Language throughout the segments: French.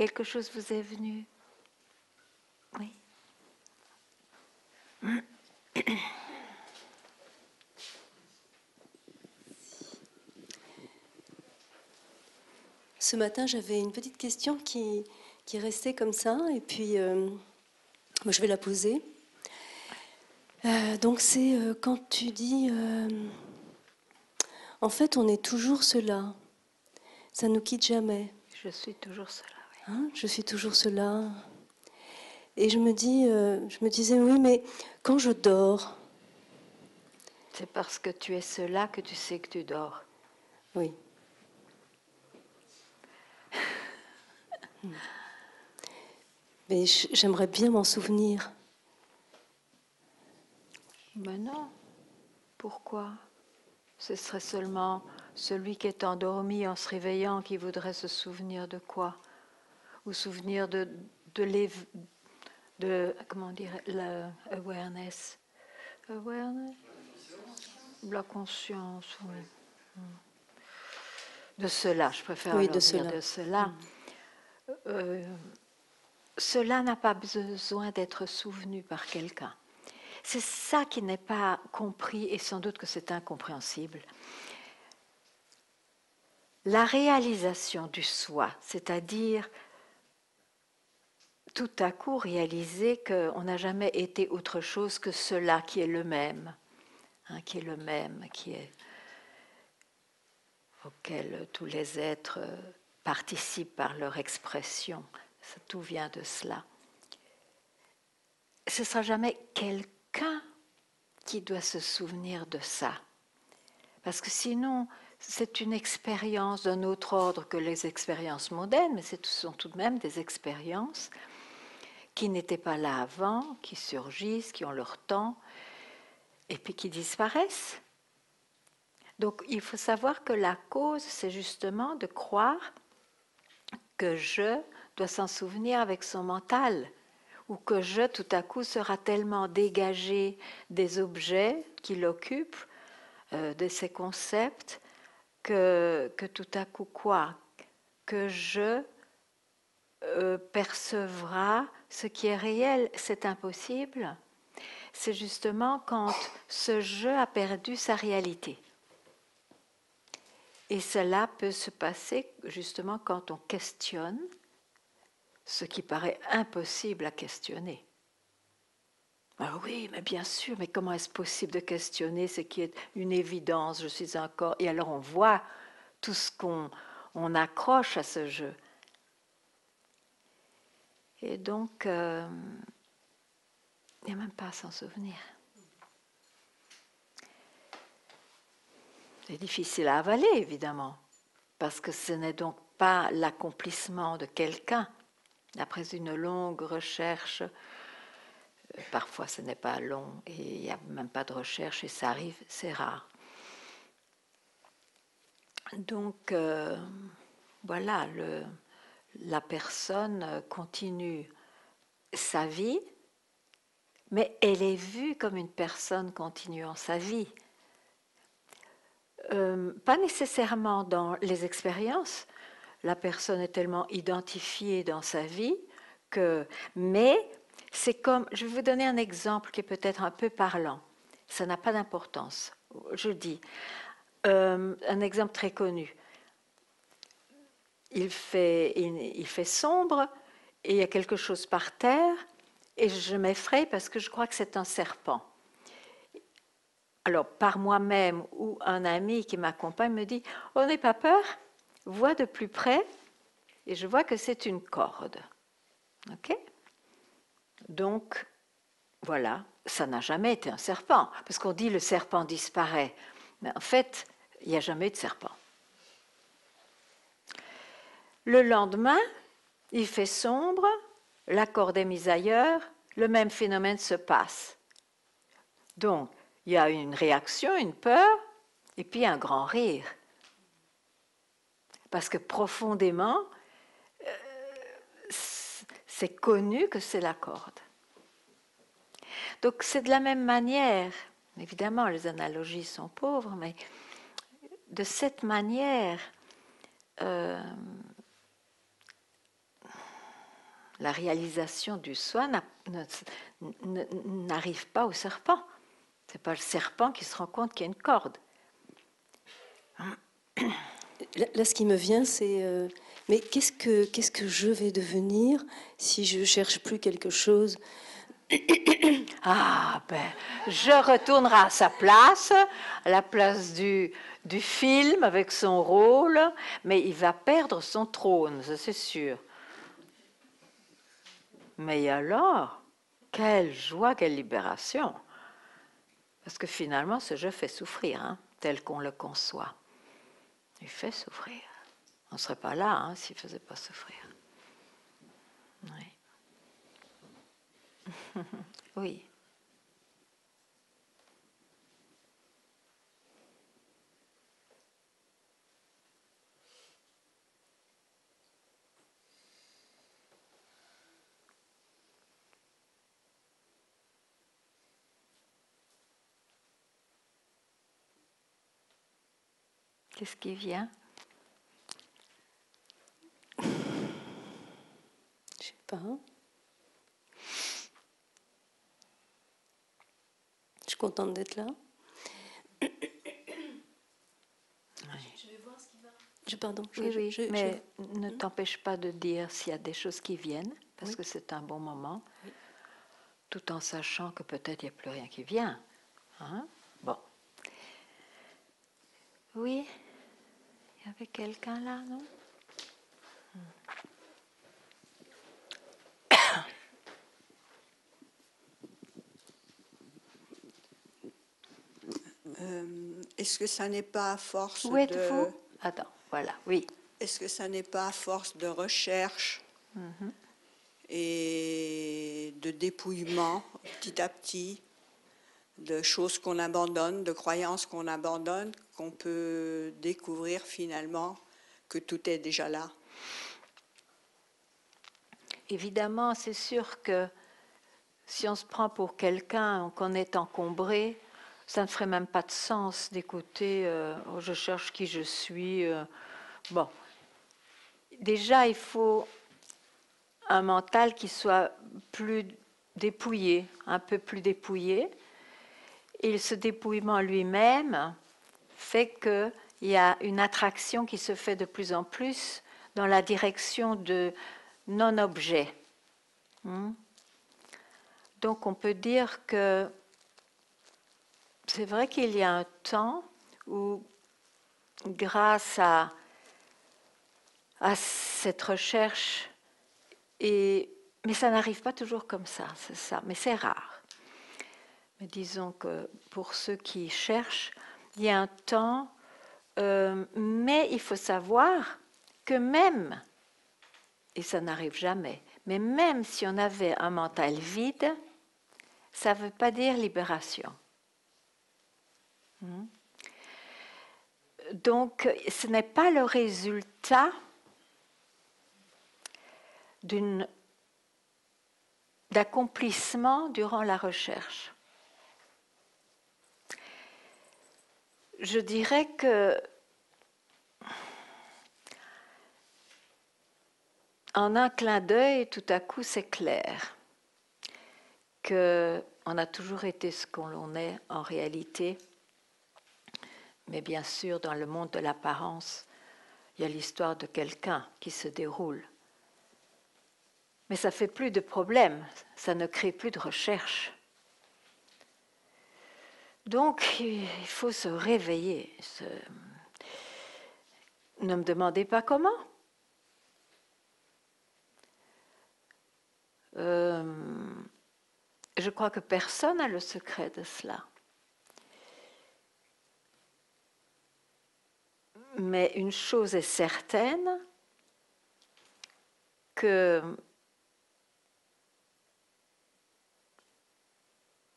quelque chose vous est venu? Oui. Ce matin, j'avais une petite question qui restait comme ça, et puis moi, je vais la poser. Donc c'est quand tu dis, en fait, on est toujours cela, ça ne nous quitte jamais. Je suis toujours cela. Oui. Hein, je suis toujours cela. Et je me disais, oui, mais quand je dors, C'est parce que tu es cela que tu sais que tu dors. oui. Mais j'aimerais bien m'en souvenir. Mais non. Pourquoi? Ce serait seulement celui qui est endormi en se réveillant qui voudrait se souvenir de quoi? Ou souvenir de comment dire, l'awareness. Awareness? La conscience, oui. De cela, je préfère Oui, alors de dire cela. de cela. Cela n'a pas besoin d'être souvenu par quelqu'un. C'est ça qui n'est pas compris et sans doute que c'est incompréhensible. La réalisation du soi, c'est-à-dire tout à coup réaliser qu'on n'a jamais été autre chose que cela qui est le même, qui est le même, auquel tous les êtres participent par leur expression. Ça, tout vient de cela. Ce ne sera jamais quelqu'un qui doit se souvenir de ça. Parce que sinon, c'est une expérience d'un autre ordre que les expériences mondaines, mais ce sont tout de même des expériences qui n'étaient pas là avant, qui surgissent, qui ont leur temps, et puis qui disparaissent. Donc il faut savoir que la cause, c'est justement de croire que je dois s'en souvenir avec son mental, ou que je, tout à coup, sera tellement dégagé des objets qui l'occupent, de ces concepts, que tout à coup quoi? Que je percevra ce qui est réel. C'est impossible. C'est justement quand ce je a perdu sa réalité. Et cela peut se passer justement quand on questionne ce qui paraît impossible à questionner. Ah oui, mais bien sûr, mais comment est-ce possible de questionner ce qui est une évidence? Je suis un corps. Et alors on voit tout ce qu'on accroche à ce jeu. Et donc, il n'y a même pas à s'en souvenir. C'est difficile à avaler, évidemment, parce que ce n'est donc pas l'accomplissement de quelqu'un. Après une longue recherche, parfois ce n'est pas long et il n'y a même pas de recherche et ça arrive, c'est rare. Donc, voilà, la personne continue sa vie, mais elle est vue comme une personne continuant sa vie. Pas nécessairement dans les expériences, la personne est tellement identifiée dans sa vie que... Mais c'est comme... Je vais vous donner un exemple qui est peut-être un peu parlant. Ça n'a pas d'importance. Je dis, un exemple très connu. Il fait sombre et il y a quelque chose par terre et je m'effraie parce que je crois que c'est un serpent. Alors, par moi-même ou un ami qui m'accompagne me dit « Oh, n'aie pas peur, vois de plus près et je vois que c'est une corde. » Ok ? Donc, voilà, ça n'a jamais été un serpent, parce qu'on dit le serpent disparaît. Mais en fait, il n'y a jamais eu de serpent. Le lendemain, il fait sombre, la corde est mise ailleurs, le même phénomène se passe. Donc, il y a une réaction, une peur, et puis un grand rire. Parce que profondément, c'est connu que c'est la corde. Donc c'est de la même manière, évidemment les analogies sont pauvres, mais de cette manière, La réalisation du soi n'arrive pas au serpent. Ce n'est pas le serpent qui se rend compte qu'il y a une corde. Là, ce qui me vient, c'est mais qu'est-ce que je vais devenir si je cherche plus quelque chose? Ah ben, je retournerai à sa place, à la place du film avec son rôle, mais il va perdre son trône, ça c'est sûr. Mais alors, quelle joie, quelle libération! Parce que finalement, ce jeu fait souffrir, hein, tel qu'on le conçoit. Il fait souffrir. On ne serait pas là hein, s'il ne faisait pas souffrir. Oui. Oui. Qu'est-ce qui vient? Je sais pas. Je suis contente d'être là. Oui. Je vais voir ce qui va. Pardon. Mais ne t'empêche pas de dire s'il y a des choses qui viennent, parce que c'est un bon moment, tout en sachant que peut-être il n'y a plus rien qui vient. Hein? Bon. Oui, il y avait quelqu'un là, non? Est-ce que ça n'est pas à force Où êtes-vous? Attends, voilà, oui. Est-ce que ça n'est pas à force de recherche et de dépouillement petit à petit, de choses qu'on abandonne, de croyances qu'on abandonne, qu'on peut découvrir finalement que tout est déjà là? Évidemment, c'est sûr que si on se prend pour quelqu'un qu'on est encombré, ça ne ferait même pas de sens d'écouter oh, je cherche qui je suis. Bon, déjà, il faut un mental qui soit plus dépouillé, un peu plus dépouillé. Et ce dépouillement lui-même fait qu'il y a une attraction qui se fait de plus en plus dans la direction de non-objet. Donc on peut dire que c'est vrai qu'il y a un temps où, grâce à cette recherche, mais ça n'arrive pas toujours comme ça, c'est ça, mais c'est rare. Mais disons que pour ceux qui cherchent, il y a un temps, mais il faut savoir que même, et ça n'arrive jamais, mais même si on avait un mental vide, ça ne veut pas dire libération. Donc, ce n'est pas le résultat d'accomplissement durant la recherche. Je dirais que en un clin d'œil, tout à coup, c'est clair qu'on a toujours été ce qu'on est en réalité. Mais bien sûr, dans le monde de l'apparence, il y a l'histoire de quelqu'un qui se déroule. Mais ça ne fait plus de problème, ça ne crée plus de recherche. Donc, il faut se réveiller. Ne me demandez pas comment. Je crois que personne n'a le secret de cela. Mais une chose est certaine, que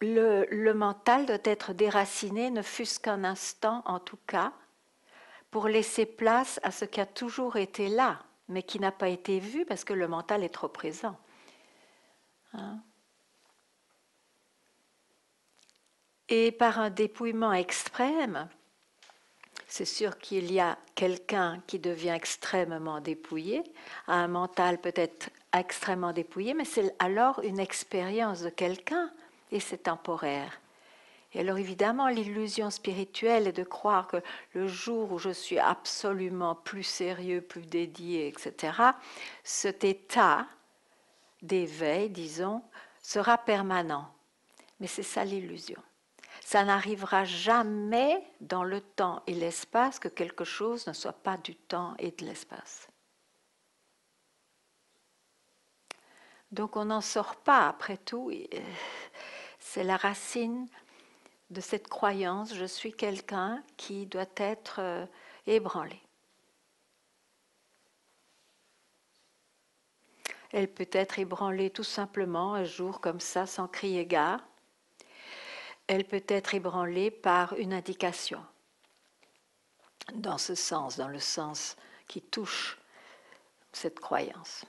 le mental doit être déraciné, ne fût-ce qu'un instant en tout cas, pour laisser place à ce qui a toujours été là, mais qui n'a pas été vu parce que le mental est trop présent. Hein? Et par un dépouillement extrême, c'est sûr qu'il y a quelqu'un qui devient extrêmement dépouillé, a un mental peut-être extrêmement dépouillé, mais c'est alors une expérience de quelqu'un et c'est temporaire. Et alors évidemment, l'illusion spirituelle est de croire que le jour où je suis absolument plus sérieux, plus dédié, etc., cet état d'éveil, disons, sera permanent. Mais c'est ça l'illusion. Ça n'arrivera jamais dans le temps et l'espace que quelque chose ne soit pas du temps et de l'espace. Donc on n'en sort pas, après tout. C'est la racine de cette croyance, je suis quelqu'un qui doit être ébranlé. Elle peut être ébranlée tout simplement un jour comme ça, sans crier gare. Elle peut être ébranlée par une indication, dans ce sens, dans le sens qui touche cette croyance.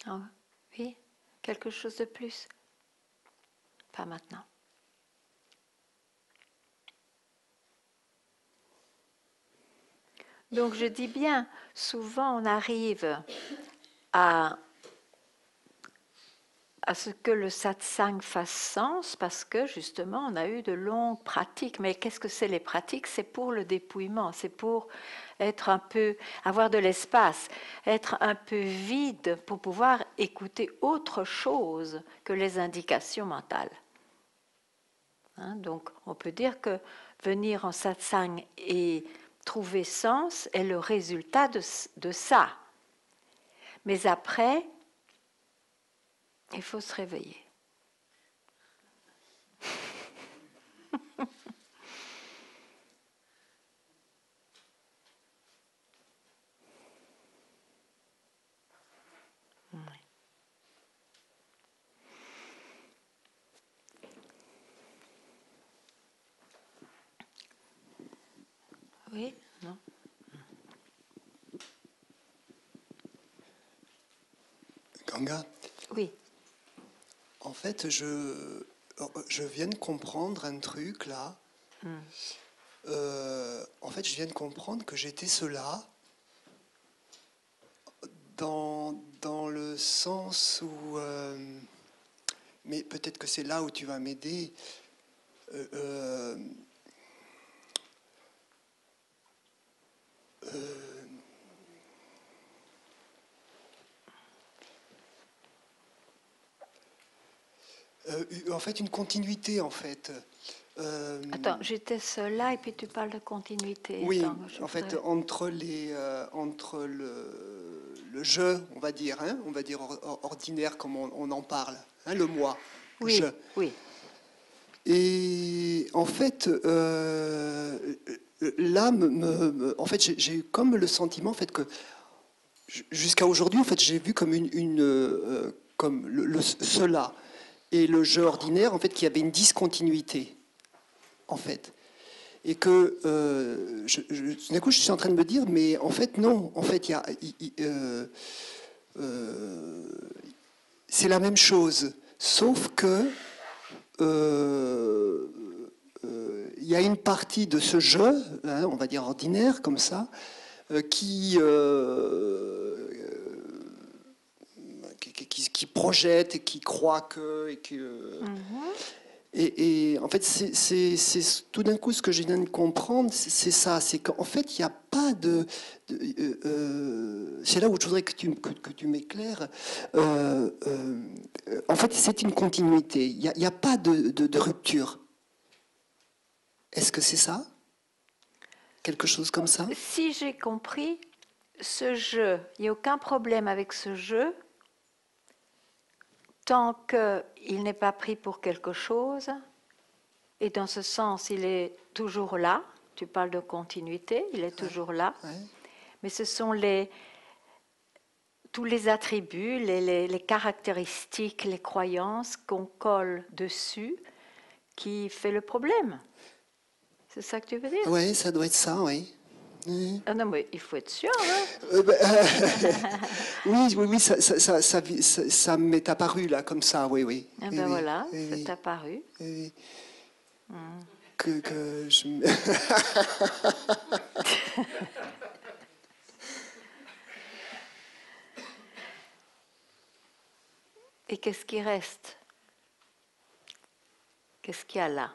Oh, oui, quelque chose de plus? Pas maintenant. Donc je dis bien, souvent on arrive à ce que le satsang fasse sens parce que justement on a eu de longues pratiques. Mais qu'est-ce que c'est les pratiques? C'est pour le dépouillement, c'est pour être un peu, avoir de l'espace, être un peu vide pour pouvoir écouter autre chose que les indications mentales. Donc on peut dire que venir en satsang et trouver sens est le résultat de ça. Mais après, il faut se réveiller. Oui, non. Ganga? Oui. En fait, je viens de comprendre un truc là. En fait, je viens de comprendre que j'étais cela dans le sens où... mais peut-être que c'est là où tu vas m'aider. En fait, une continuité, en fait. Attends, j'étais seule là et puis tu parles de continuité. Oui, Attends, en fait, entre le jeu, on va dire ordinaire comme on en parle, hein, le moi, oui, je. Oui. Et en fait, là, en fait, j'ai eu comme le sentiment, en fait, que jusqu'à aujourd'hui, en fait, j'ai vu comme comme cela et le jeu ordinaire, en fait, qu'il y avait une discontinuité, en fait. Et que, d'un coup, je suis en train de me dire, mais en fait, non, en fait, c'est la même chose, sauf que il y a une partie de ce jeu, hein, on va dire ordinaire, comme ça, qui projette et qui croit que... Et en fait, c'est tout d'un coup ce que je viens de comprendre, c'est ça, c'est qu'en fait, il n'y a pas c'est là où je voudrais que tu m'éclaires. En fait, c'est une continuité, il n'y a pas de rupture. Est-ce que c'est ça? Quelque chose comme ça? Si j'ai compris, ce jeu, il n'y a aucun problème avec ce jeu tant qu'il n'est pas pris pour quelque chose. Et dans ce sens, il est toujours là. Tu parles de continuité, il est toujours là. Ouais. Mais ce sont tous les attributs, les caractéristiques, les croyances qu'on colle dessus qui fait le problème. C'est ça que tu veux dire? Oui, ça doit être ça, oui. Oui. Ah non, mais il faut être sûr. Hein. Oui, ça m'est apparu là, comme ça, oui, oui. Ah Oui, ben oui, voilà, oui, c'est apparu. oui, Hmm. que je... Et qu'est-ce qui reste? Qu'est-ce qu'il y a là?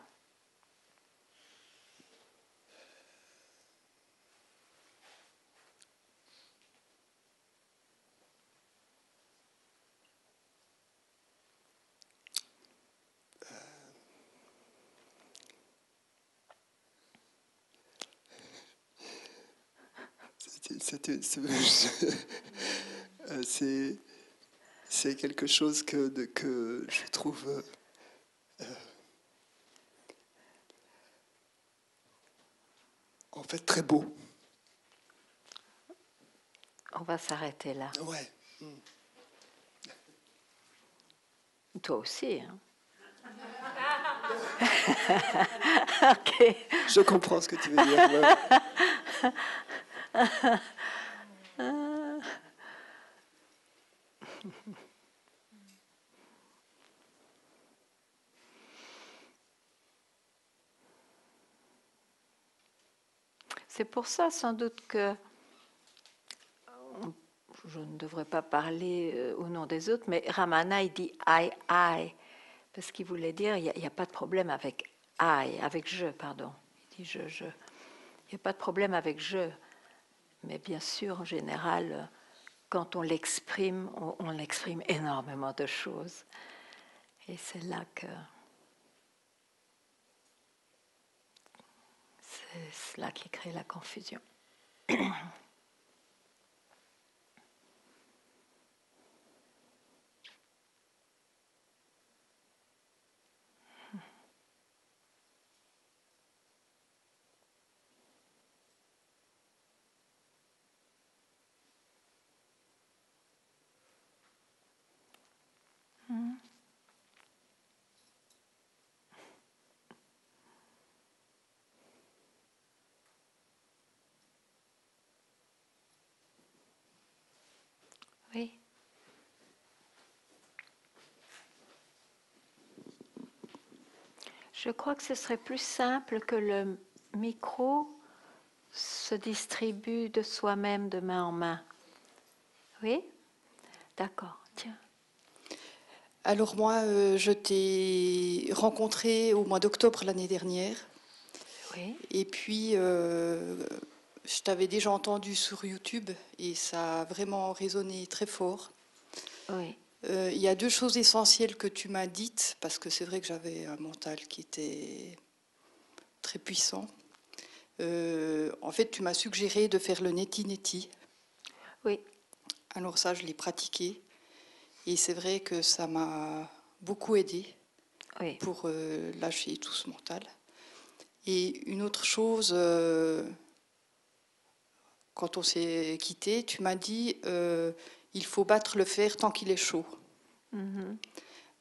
C'est quelque chose que je trouve en fait très beau. On va s'arrêter là. Ouais. Toi aussi, hein? Ok. Je comprends ce que tu veux dire. Ouais. C'est pour ça, sans doute, que je ne devrais pas parler au nom des autres, mais Ramana, il dit I, parce qu'il voulait dire il n'y a pas de problème avec I, avec je, pardon. Il dit je. Il n'y a pas de problème avec je. Mais bien sûr, en général, quand on l'exprime, on exprime énormément de choses. Et c'est là que c'est cela qui crée la confusion. Oui. Je crois que ce serait plus simple que le micro se distribue de soi-même de main en main. Oui? D'accord, tiens. Alors moi, je t'ai rencontré au mois d'octobre l'année dernière. Oui. Et puis, je t'avais déjà entendu sur YouTube et ça a vraiment résonné très fort. Oui. Il y a deux choses essentielles que tu m'as dites, parce que c'est vrai que j'avais un mental qui était très puissant. En fait, tu m'as suggéré de faire le neti-neti. Oui. Alors ça, je l'ai pratiqué. Et c'est vrai que ça m'a beaucoup aidé Oui. pour lâcher tout ce mental. Et une autre chose, quand on s'est quitté, tu m'as dit il faut battre le fer tant qu'il est chaud. Mm-hmm.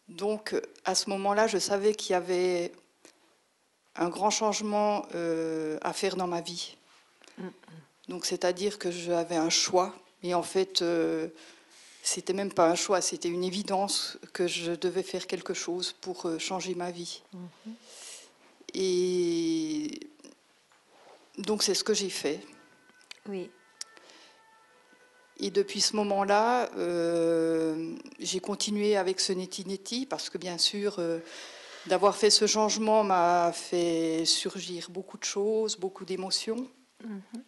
Donc à ce moment-là, je savais qu'il y avait un grand changement à faire dans ma vie. Donc c'est-à-dire que j'avais un choix, et en fait, c'était même pas un choix, c'était une évidence que je devais faire quelque chose pour changer ma vie. Mm-hmm. Et donc c'est ce que j'ai fait. Oui. Et depuis ce moment-là, j'ai continué avec ce neti-neti parce que bien sûr, d'avoir fait ce changement m'a fait surgir beaucoup de choses, beaucoup d'émotions. Mm-hmm.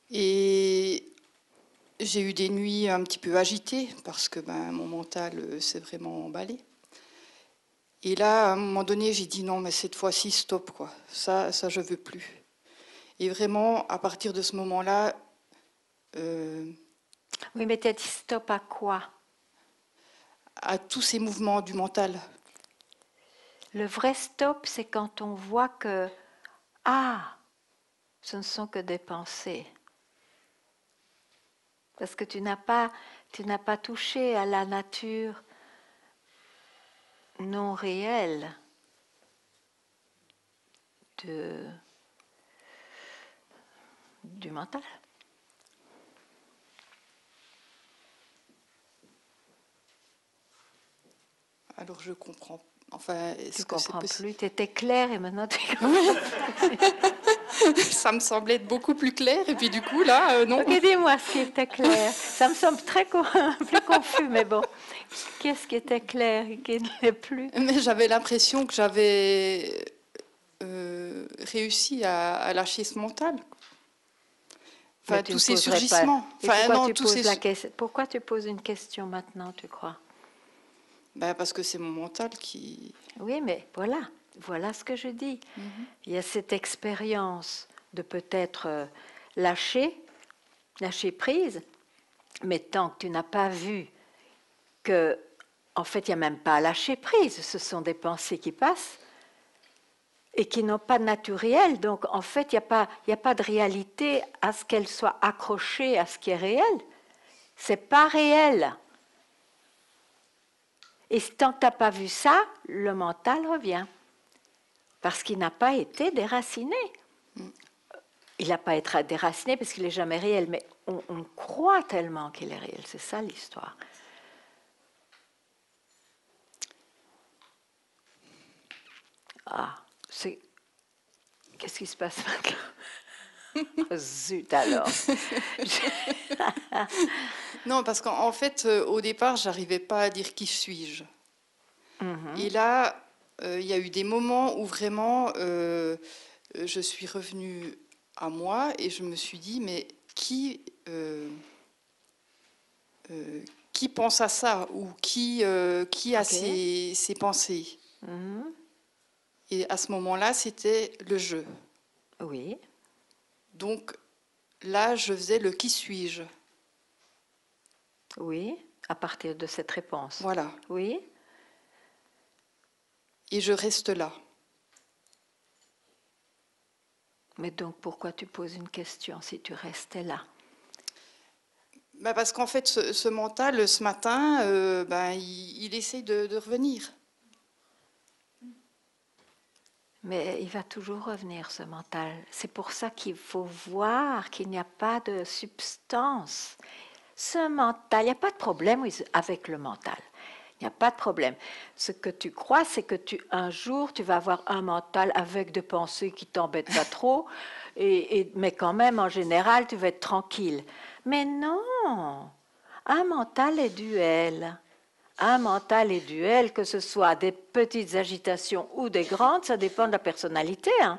Et j'ai eu des nuits un petit peu agitées parce que mon mental s'est vraiment emballé. Et là, à un moment donné, j'ai dit non, mais cette fois-ci, stop, quoi. Ça, je veux plus. Et vraiment, à partir de ce moment-là, Oui, mais tu as dit stop à quoi? à tous ces mouvements du mental. Le vrai stop, c'est quand on voit que, ce ne sont que des pensées. Parce que tu n'as pas touché à la nature non réelle du mental. Alors je comprends. Enfin, Tu est-ce que c'est comprends possible? plus, tu étais clair et maintenant tu... Ça me semblait être beaucoup plus clair, et puis du coup, là, non. Ok, dis-moi ce qui était clair. Ça me semble très plus confus, mais bon. Qu'est-ce qui était clair et qui ne l'est plus? Mais j'avais l'impression que j'avais réussi à lâcher ce mental. Enfin, Mais tu tous ne ces poserais pas. surgissements. Et Enfin, pourquoi non, tu tous poses ces... la question? Pourquoi tu poses une question maintenant, tu crois? Ben, parce que c'est mon mental qui... Oui, mais voilà ce que je dis. Il y a cette expérience de peut-être lâcher prise, mais tant que tu n'as pas vu que, en fait, il n'y a même pas à lâcher prise, ce sont des pensées qui passent et qui n'ont pas de naturel. Donc, en fait, il n'y a pas de réalité à ce qu'elles soient accrochées à ce qui est réel. C'est pas réel. Et tant que tu n'as pas vu ça, le mental revient. Parce qu'il n'a pas été déraciné. Il n'a pas été déraciné parce qu'il n'est jamais réel, mais on croit tellement qu'il est réel. C'est ça l'histoire. Ah, qu'est-ce qui se passe maintenant? Oh, zut alors. Non, parce qu'en fait, au départ, j'arrivais pas à dire qui suis-je. Et là, il y a eu des moments où vraiment, je suis revenue à moi et je me suis dit, mais qui pense à ça ou qui a Ok. ces pensées? Et à ce moment-là, c'était le je. Oui, Donc là, je faisais le qui suis-je. oui, à partir de cette réponse. Voilà. Oui, Et je reste là. mais donc pourquoi tu poses une question si tu restais là? Bah parce qu'en fait, ce mental, ce matin, il essaye de revenir. Mais il va toujours revenir, ce mental. C'est pour ça qu'il faut voir qu'il n'y a pas de substance. Ce mental, il n'y a pas de problème avec le mental. Il n'y a pas de problème. Ce que tu crois, c'est que un jour, tu vas avoir un mental avec des pensées qui t'embêtent pas trop, mais quand même, en général, tu vas être tranquille. Mais non, un mental est duel. Un mental est duel, que ce soit des petites agitations ou des grandes, ça dépend de la personnalité. Hein.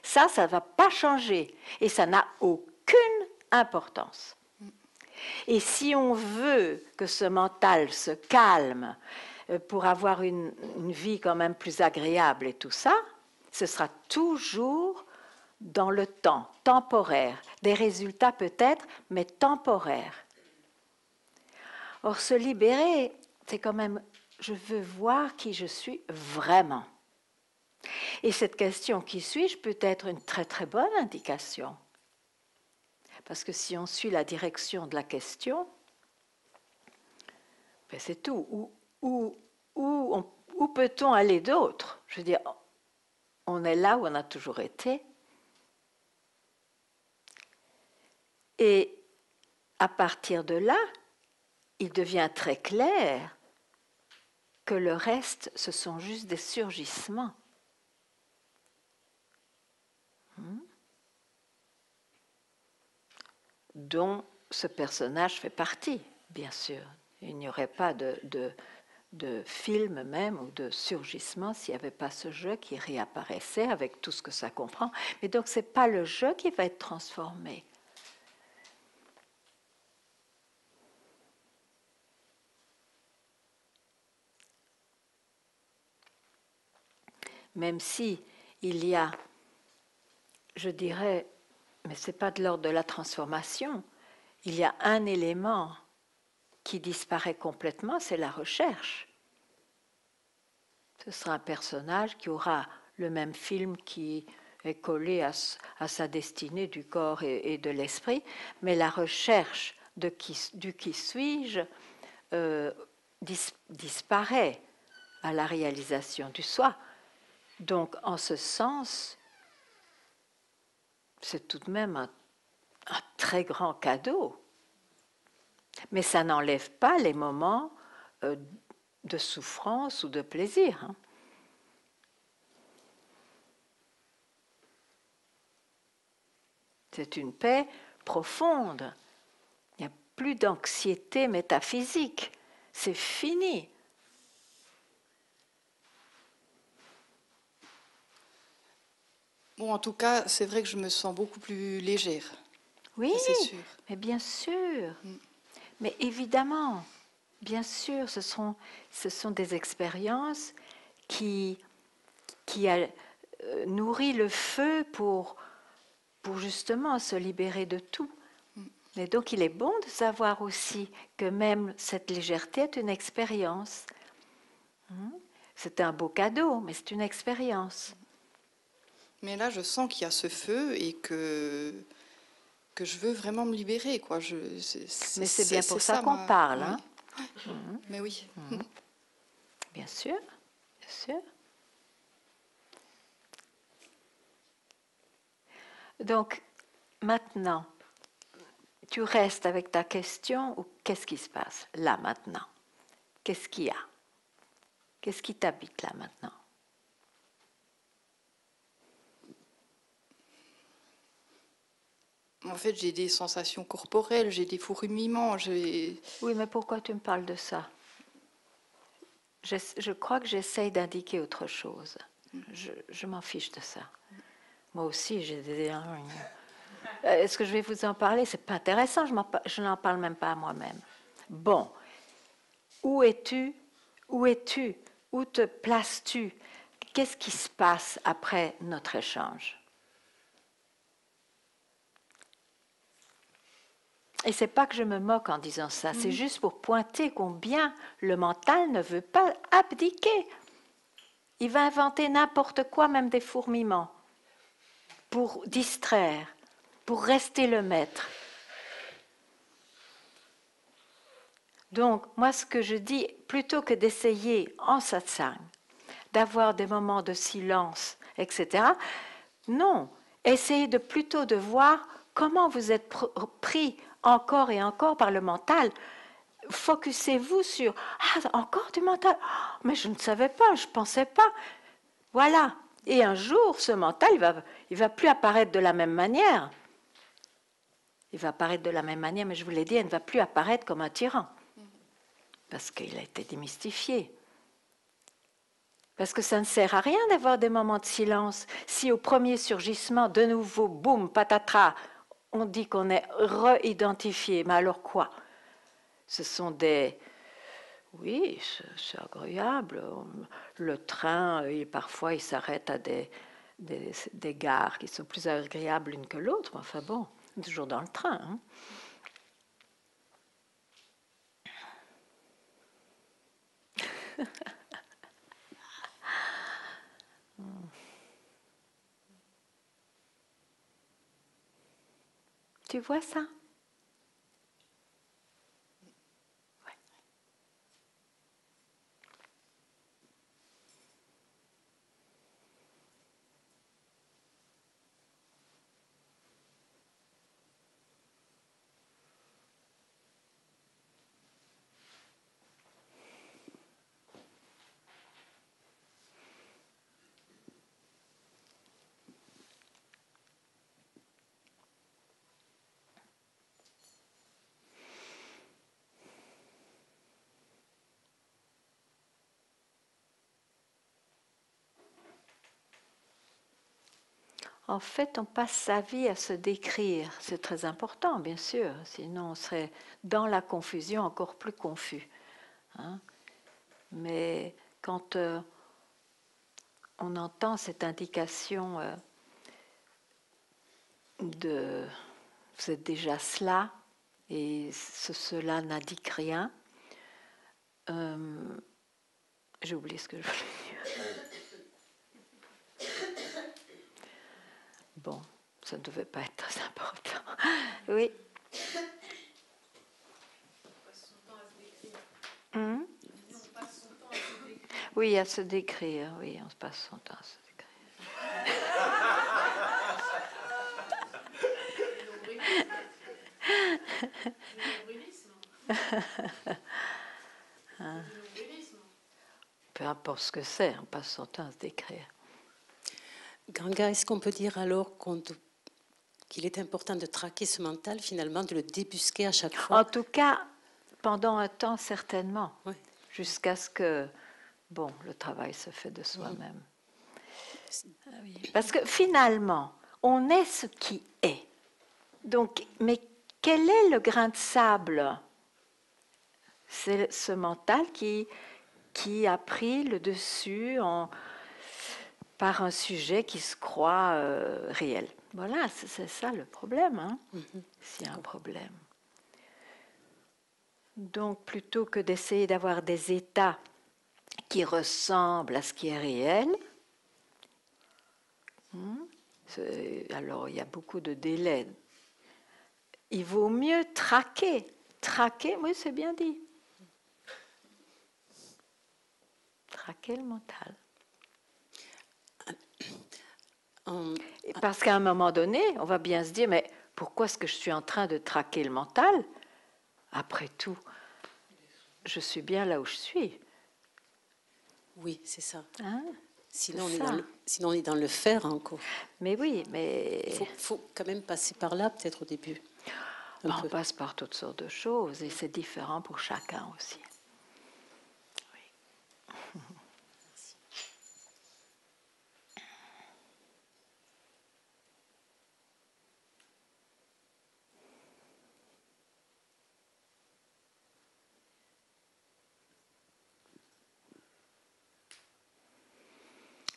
Ça ne va pas changer. Et ça n'a aucune importance. Et si on veut que ce mental se calme pour avoir une vie quand même plus agréable et tout ça, ce sera toujours dans le temps, temporaire. Des résultats peut-être, mais temporaires. Or, se libérer, c'est quand même, je veux voir qui je suis vraiment. Et cette question, qui suis-je, peut être une très très bonne indication. Parce que si on suit la direction de la question, ben c'est tout. Où peut-on aller d'autre? Je veux dire, on est là où on a toujours été. Et à partir de là, il devient très clair que le reste, ce sont juste des surgissements. Dont ce personnage fait partie, bien sûr. Il n'y aurait pas de film même ou de surgissement s'il n'y avait pas ce jeu qui réapparaissait avec tout ce que ça comprend. Mais donc, ce n'est pas le jeu qui va être transformé. Même si il y a, je dirais, mais ce n'est pas de l'ordre de la transformation, il y a un élément qui disparaît complètement, c'est la recherche. Ce sera un personnage qui aura le même film qui est collé à sa destinée du corps et de l'esprit, mais la recherche du qui suis-je disparaît à la réalisation du soi. Donc, en ce sens, c'est tout de même un très grand cadeau. Mais ça n'enlève pas les moments de souffrance ou de plaisir. Hein. C'est une paix profonde. Il n'y a plus d'anxiété métaphysique. C'est fini. Bon, en tout cas, c'est vrai que je me sens beaucoup plus légère. Oui, c'est sûr. mais bien sûr. Mais évidemment, bien sûr, ce sont des expériences qui nourrit le feu pour justement se libérer de tout. Et donc il est bon de savoir aussi que même cette légèreté est une expérience. C'est un beau cadeau, mais c'est une expérience. Mais là, je sens qu'il y a ce feu et que je veux vraiment me libérer, quoi. Mais c'est bien pour ça qu'on parle. Hein. Oui. Mais oui. Bien sûr, bien sûr. Donc, maintenant, tu restes avec ta question ou qu'est-ce qui se passe là maintenant? Qu'est-ce qu'il y a? Qu'est-ce qui t'habite là maintenant? En fait, j'ai des sensations corporelles, j'ai des fourmillements. Oui, mais pourquoi tu me parles de ça? Je crois que j'essaye d'indiquer autre chose. Je m'en fiche de ça. Moi aussi, j'ai des... Est-ce que je vais vous en parler? C'est pas intéressant, je n'en parle même pas à moi-même. Bon, où es-tu? Où es-tu? Où te places-tu? Qu'est-ce qui se passe après notre échange? Et c'est pas que je me moque en disant ça, c'est juste pour pointer combien le mental ne veut pas abdiquer. Il va inventer n'importe quoi, même des fourmillements, pour distraire, pour rester le maître. Donc, moi, ce que je dis, plutôt que d'essayer en satsang, d'avoir des moments de silence, etc., non, essayez plutôt de voir comment vous êtes pris encore et encore par le mental. Focussez-vous sur « Ah, encore du mental mais je ne savais pas, je ne pensais pas. » Voilà. Et un jour, ce mental, il va plus apparaître de la même manière. Il va apparaître de la même manière, mais je vous l'ai dit, il ne va plus apparaître comme un tyran. Parce qu'il a été démystifié. Parce que ça ne sert à rien d'avoir des moments de silence. Si au premier surgissement, de nouveau, boum, patatras, on dit qu'on est re-identifié, mais alors quoi? Ce sont des... Oui, c'est agréable. Le train, parfois, il s'arrête à des gares qui sont plus agréables l'une que l'autre. Enfin bon, toujours dans le train. Hein. Tu vois ça? En fait, on passe sa vie à se décrire. C'est très important, bien sûr. Sinon, on serait dans la confusion encore plus confus. Hein? Mais quand on entend cette indication de « vous êtes déjà cela » et cela n'indique rien, j'ai oublié ce que je voulais dire. Bon, ça ne devait pas être très important. Oui. Oui, à se décrire. Oui, on se passe son temps à se décrire. Hein? Peu importe ce que c'est, on passe son temps à se décrire. Ganga, est-ce qu'on peut dire alors qu'il est important de traquer ce mental, finalement, de le débusquer à chaque fois? En tout cas, pendant un temps, certainement. Oui. Jusqu'à ce que, bon, le travail se fait de soi-même. Ah oui. Parce que finalement, on est ce qui est. Donc, mais quel est le grain de sable? C'est ce mental qui a pris le dessus par un sujet qui se croit réel. Voilà, c'est ça le problème, hein, s'il y a un problème. Donc, plutôt que d'essayer d'avoir des états qui ressemblent à ce qui est réel, alors il y a beaucoup de délais. Il vaut mieux traquer. Traquer, oui, c'est bien dit. Traquer le mental. Parce qu'à un moment donné, on va bien se dire, mais pourquoi est-ce que je suis en train de traquer le mental? Après tout, je suis bien là où je suis. Oui, c'est ça. Hein? Sinon, C'est on est dans le faire encore. Mais oui, mais... Il faut quand même passer par là, peut-être au début. On passe par toutes sortes de choses et c'est différent pour chacun aussi. Oui.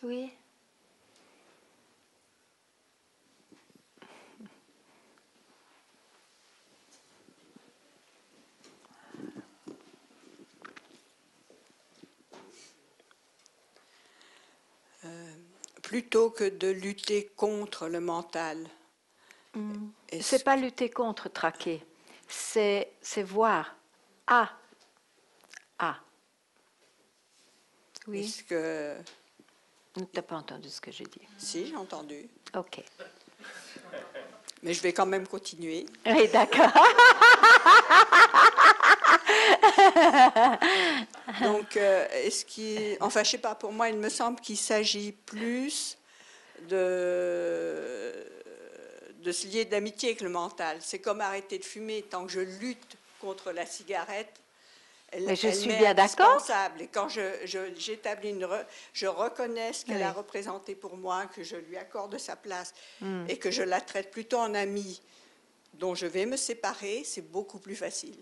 Oui. Plutôt que de lutter contre le mental. C'est pas lutter contre, traquer. C'est voir. Ah. Ah. Oui. Est-ce que... Tu n'as pas entendu ce que j'ai dit? Si, j'ai entendu. Ok. Mais je vais quand même continuer. Oui, d'accord. Donc, enfin, je sais pas, pour moi, il me semble qu'il s'agit plus de se lier d'amitié avec le mental. C'est comme arrêter de fumer. Tant que je lutte contre la cigarette, Mais je suis m'est bien d'accord. indispensable. Et quand j'établis je reconnais ce qu'elle a représenté pour moi, que je lui accorde sa place et que je la traite plutôt en amie dont je vais me séparer, c'est beaucoup plus facile.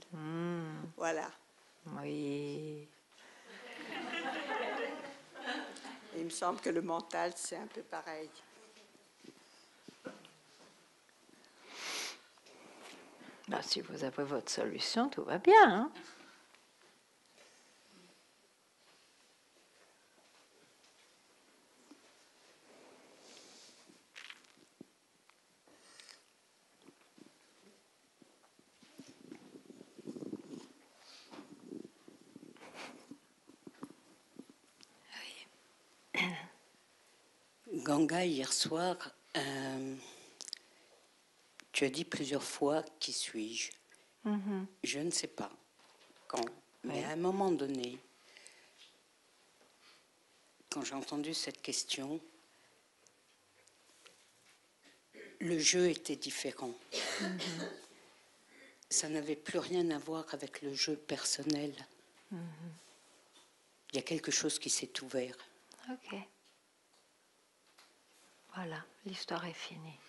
Voilà. Oui. Et il me semble que le mental, c'est un peu pareil. Ben, si vous avez votre solution, tout va bien. Hein? Ganga, hier soir, tu as dit plusieurs fois « qui suis-je » Je ne sais pas quand, mais à un moment donné, quand j'ai entendu cette question, le jeu était différent. Ça n'avait plus rien à voir avec le jeu personnel. Il y a quelque chose qui s'est ouvert. Ok. Voilà, l'histoire est finie.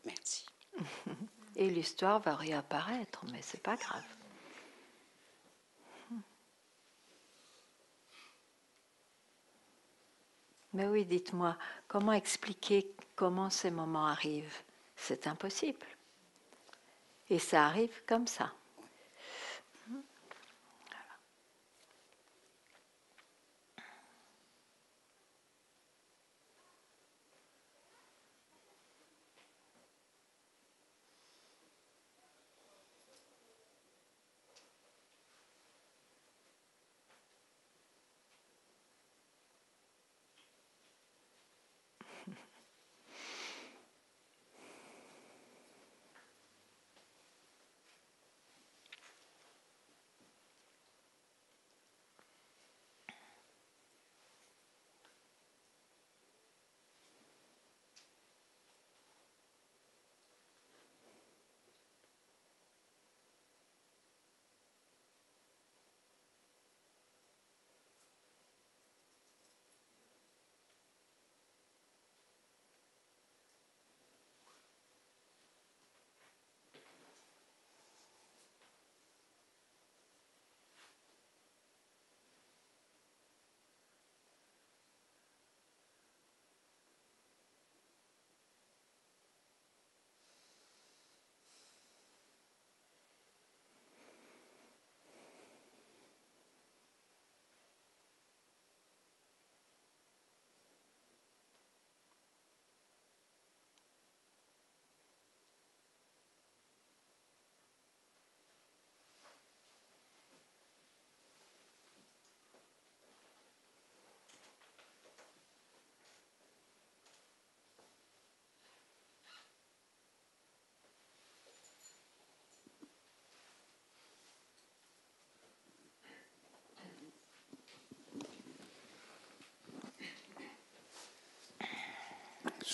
Merci. Et l'histoire va réapparaître, mais c'est pas grave. Mais oui, dites-moi, comment expliquer comment ces moments arrivent? C'est impossible. Et ça arrive comme ça.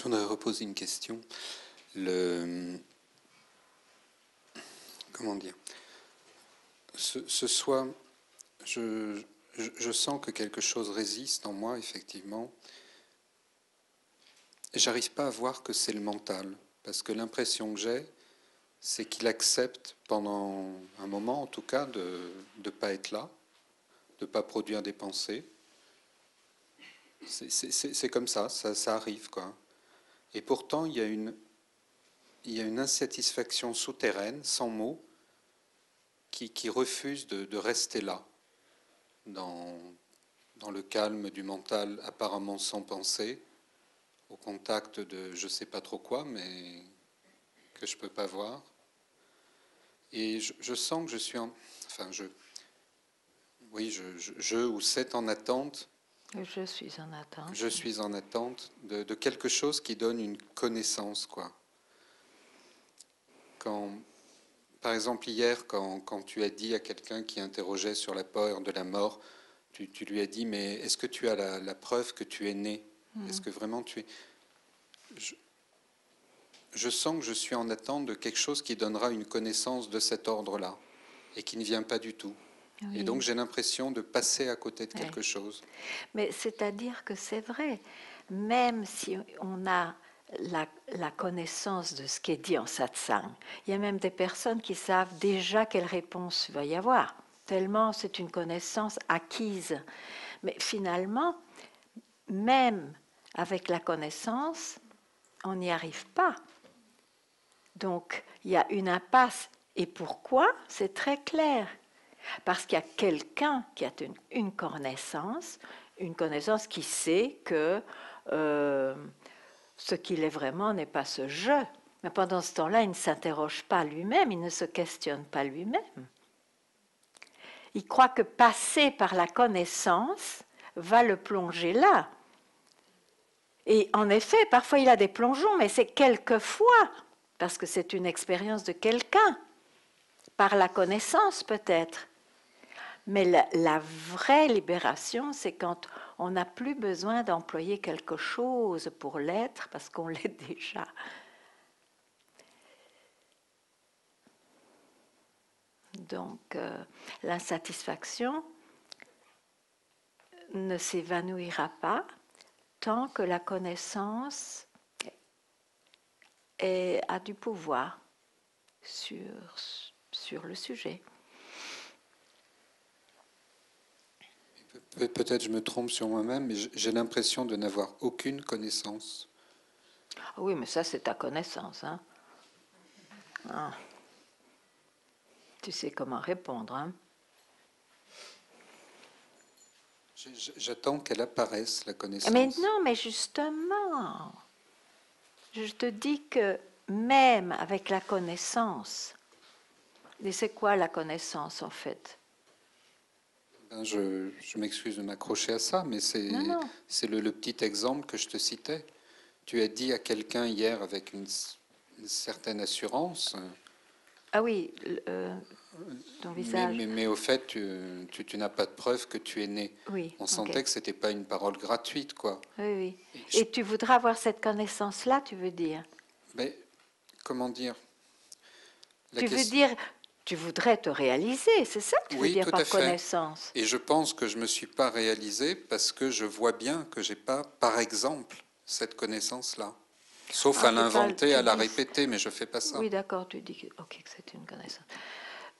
Je voudrais reposer une question. Comment dire? Ce soir, je sens que quelque chose résiste en moi, effectivement. Et j'arrive pas à voir que c'est le mental, parce que l'impression que j'ai, c'est qu'il accepte pendant un moment, en tout cas, de ne pas être là, de ne pas produire des pensées. C'est comme ça arrive, quoi. Et pourtant, il y a une insatisfaction souterraine, sans mots, qui refuse de rester là, dans le calme du mental apparemment sans pensée, au contact de je ne sais pas trop quoi, mais que je ne peux pas voir. Et je sens que je suis je ou c'est en attente. Je suis en attente. Je suis en attente de quelque chose qui donne une connaissance, quoi. Par exemple, hier, quand tu as dit à quelqu'un qui interrogeait sur la peur de la mort, tu lui as dit, mais est-ce que tu as la preuve que tu es né? Est-ce que vraiment tu es... Je sens que je suis en attente de quelque chose qui donnera une connaissance de cet ordre-là, et qui ne vient pas du tout. Oui. Et donc j'ai l'impression de passer à côté de quelque chose. Mais c'est-à-dire que c'est vrai, même si on a la connaissance de ce qui est dit en satsang, il y a même des personnes qui savent déjà quelle réponse il va y avoir, tellement c'est une connaissance acquise. Mais finalement, même avec la connaissance, on n'y arrive pas. Donc, il y a une impasse. Et pourquoi? C'est très clair. Parce qu'il y a quelqu'un qui a une connaissance qui sait que ce qu'il est vraiment n'est pas ce je. Mais pendant ce temps-là, il ne s'interroge pas lui-même, il ne se questionne pas lui-même. Il croit que passer par la connaissance va le plonger là. Et en effet, parfois il a des plongeons, mais c'est quelquefois, parce que c'est une expérience de quelqu'un, par la connaissance peut-être. Mais la vraie libération, c'est quand on n'a plus besoin d'employer quelque chose pour l'être, parce qu'on l'est déjà. Donc, l'insatisfaction ne s'évanouira pas tant que la connaissance a du pouvoir sur le sujet. Peut-être je me trompe sur moi-même, mais j'ai l'impression de n'avoir aucune connaissance. Oui, mais ça, c'est ta connaissance. Hein. Ah. Tu sais comment répondre. Hein. J'attends qu'elle apparaisse, la connaissance. Mais non, mais justement, je te dis que même avec la connaissance, et c'est quoi la connaissance en fait? Je m'excuse de m'accrocher à ça, mais c'est le petit exemple que je te citais. Tu as dit à quelqu'un hier avec une certaine assurance. Ah oui, ton visage. Mais au fait, tu n'as pas de preuve que tu es né. Oui, on sentait que ce n'était pas une parole gratuite, quoi. Oui, oui. Et tu voudrais avoir cette connaissance-là, tu veux dire? Mais, comment dire? Tu voudrais te réaliser, c'est ça que tu veux dire par connaissance? Et je pense que je ne me suis pas réalisé parce que je vois bien que je n'ai pas, par exemple, cette connaissance-là. Sauf à l'inventer, à la répéter, mais je ne fais pas ça. Oui, d'accord, tu dis que c'est une connaissance.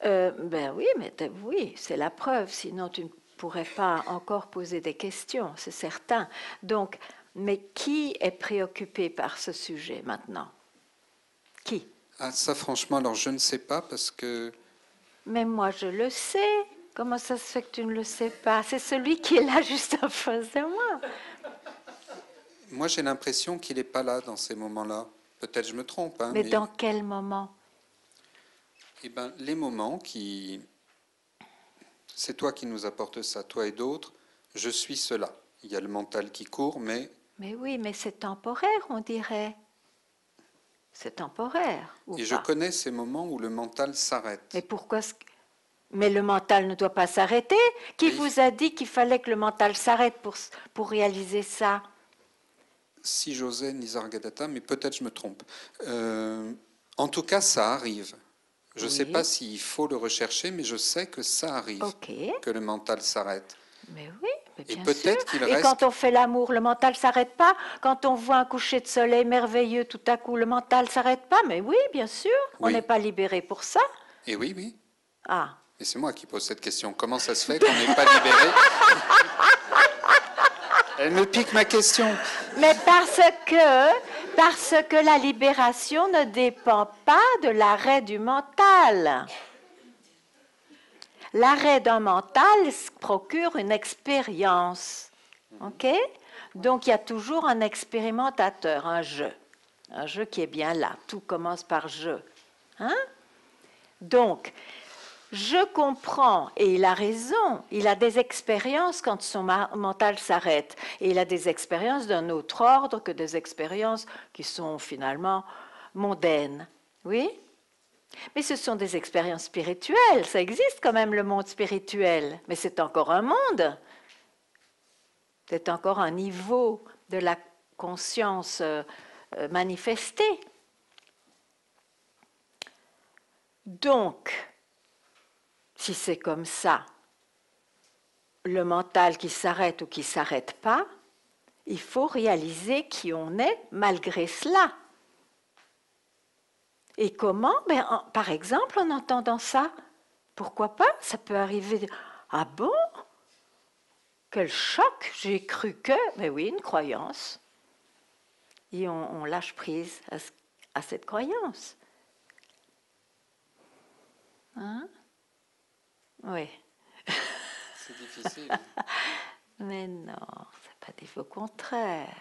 Ben oui, mais oui, c'est la preuve, sinon tu ne pourrais pas encore poser des questions, c'est certain. Donc, mais qui est préoccupé par ce sujet maintenant? Qui? Ah, ça, franchement, alors je ne sais pas parce que... Mais moi, je le sais. Comment ça se fait que tu ne le sais pas? C'est celui qui est là juste en face de moi. Moi, j'ai l'impression qu'il n'est pas là dans ces moments-là. Peut-être je me trompe. Hein, mais dans quel moment? Eh bien, les moments qui... C'est toi qui nous apportes ça, toi et d'autres. Je suis cela. Il y a le mental qui court, mais... Mais oui, mais c'est temporaire, on dirait. C'est temporaire. Ou et pas. Je connais ces moments où le mental s'arrête. Mais pourquoi? Mais le mental ne doit pas s'arrêter. Qui vous a dit qu'il fallait que le mental s'arrête pour réaliser ça? si j'osais Nisargadatta, mais peut-être je me trompe. En tout cas, ça arrive. Je ne sais Oui. pas s'il faut le rechercher, mais je sais que ça arrive, Ok, que le mental s'arrête. mais oui, mais Et bien sûr. peut-être qu'il Et reste... quand on fait l'amour, le mental s'arrête pas. Quand on voit un coucher de soleil merveilleux, tout à coup, le mental s'arrête pas. Mais oui, bien sûr, on Oui. n'est pas libéré pour ça. Et oui, oui. Ah, Et c'est moi qui pose cette question. Comment ça se fait qu'on n'est pas libéré? Elle me pique ma question. mais parce que la libération ne dépend pas de l'arrêt du mental. L'arrêt d'un mental procure une expérience. OK? Donc il y a toujours un expérimentateur, un jeu qui est bien là. Tout commence par je. Hein? Donc, je comprends, et il a raison, il a des expériences quand son mental s'arrête, et il a des expériences d'un autre ordre que des expériences qui sont finalement mondaines. Oui? Mais ce sont des expériences spirituelles, ça existe quand même le monde spirituel, mais c'est encore un monde, c'est encore un niveau de la conscience manifestée. Donc, si c'est comme ça, le mental qui s'arrête ou qui ne s'arrête pas, il faut réaliser qui on est malgré cela. Et comment? Par exemple, en entendant ça, pourquoi pas? Ça peut arriver. Ah bon? Quel choc! J'ai cru que. Mais oui, une croyance. Et on lâche prise à cette croyance. Hein? Oui. C'est difficile. Mais non, c'est pas dit au contraire.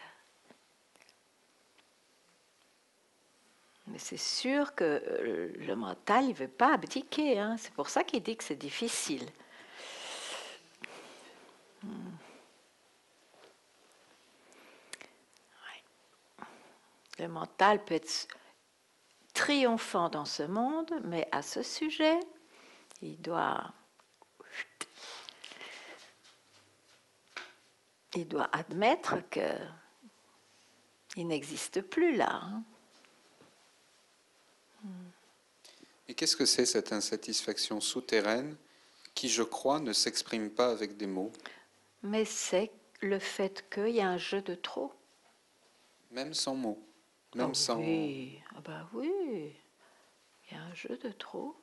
Mais c'est sûr que le mental, il ne veut pas abdiquer. Hein. C'est pour ça qu'il dit que c'est difficile. Ouais. Le mental peut être triomphant dans ce monde, mais à ce sujet, il doit admettre qu'il n'existe plus là. Hein. Et qu'est-ce que c'est cette insatisfaction souterraine qui, je crois, ne s'exprime pas avec des mots? Mais c'est le fait qu'il y a un jeu de trop. Même sans mots. Même Oh sans... oui, ah bah oui, il y a un jeu de trop.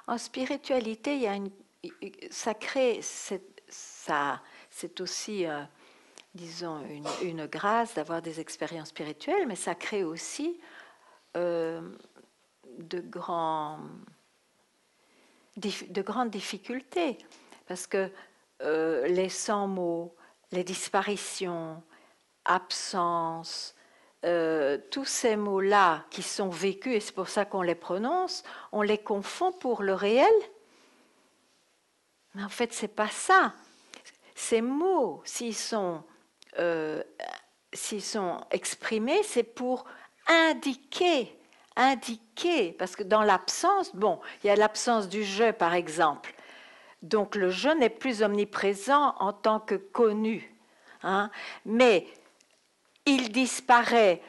En spiritualité, il y a ça crée, c'est aussi, disons, une grâce d'avoir des expériences spirituelles, mais ça crée aussi de grandes difficultés, parce que les sans mots, les disparitions, absence, tous ces mots-là qui sont vécus, et c'est pour ça qu'on les prononce, on les confond pour le réel. Mais en fait, c'est pas ça. Ces mots, s'ils sont exprimés, c'est pour indiquer, parce que dans l'absence, bon, il y a l'absence du je, par exemple. Donc le je n'est plus omniprésent en tant que connu. Hein, mais il disparaît.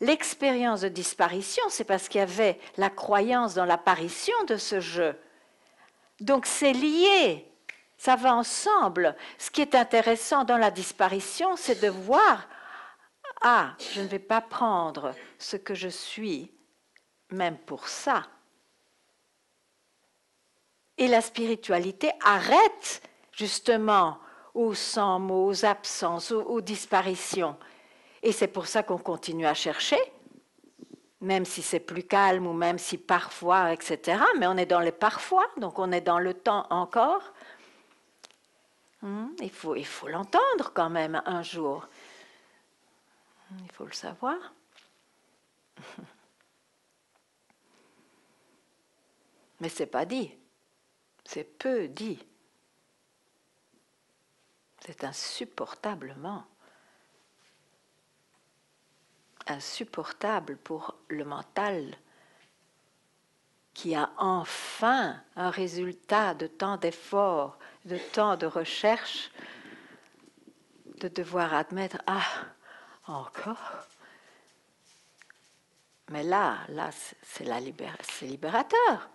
L'expérience de disparition, c'est parce qu'il y avait la croyance dans l'apparition de ce je. Donc c'est lié, ça va ensemble. Ce qui est intéressant dans la disparition, c'est de voir, ah, je ne vais pas prendre ce que je suis, même pour ça. Et la spiritualité arrête justement aux sans mots, aux absences, aux disparitions. Et c'est pour ça qu'on continue à chercher, même si c'est plus calme ou même si parfois, etc. Mais on est dans les parfois, donc on est dans le temps encore. Il faut l'entendre quand même un jour. Il faut le savoir. Mais c'est pas dit. C'est peu dit. C'est insupportablement insupportable pour le mental qui a enfin un résultat de tant d'efforts, de tant de recherches, de devoir admettre, ah, encore. Mais là, c'est libérateur.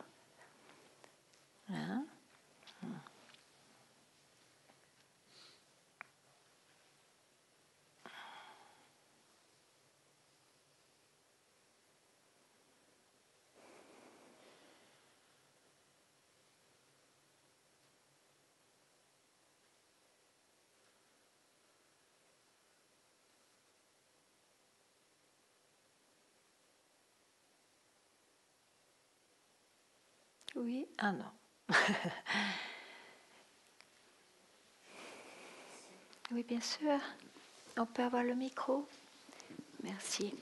Hein? Oui, ah non. Oui, bien sûr. On peut avoir le micro. Merci.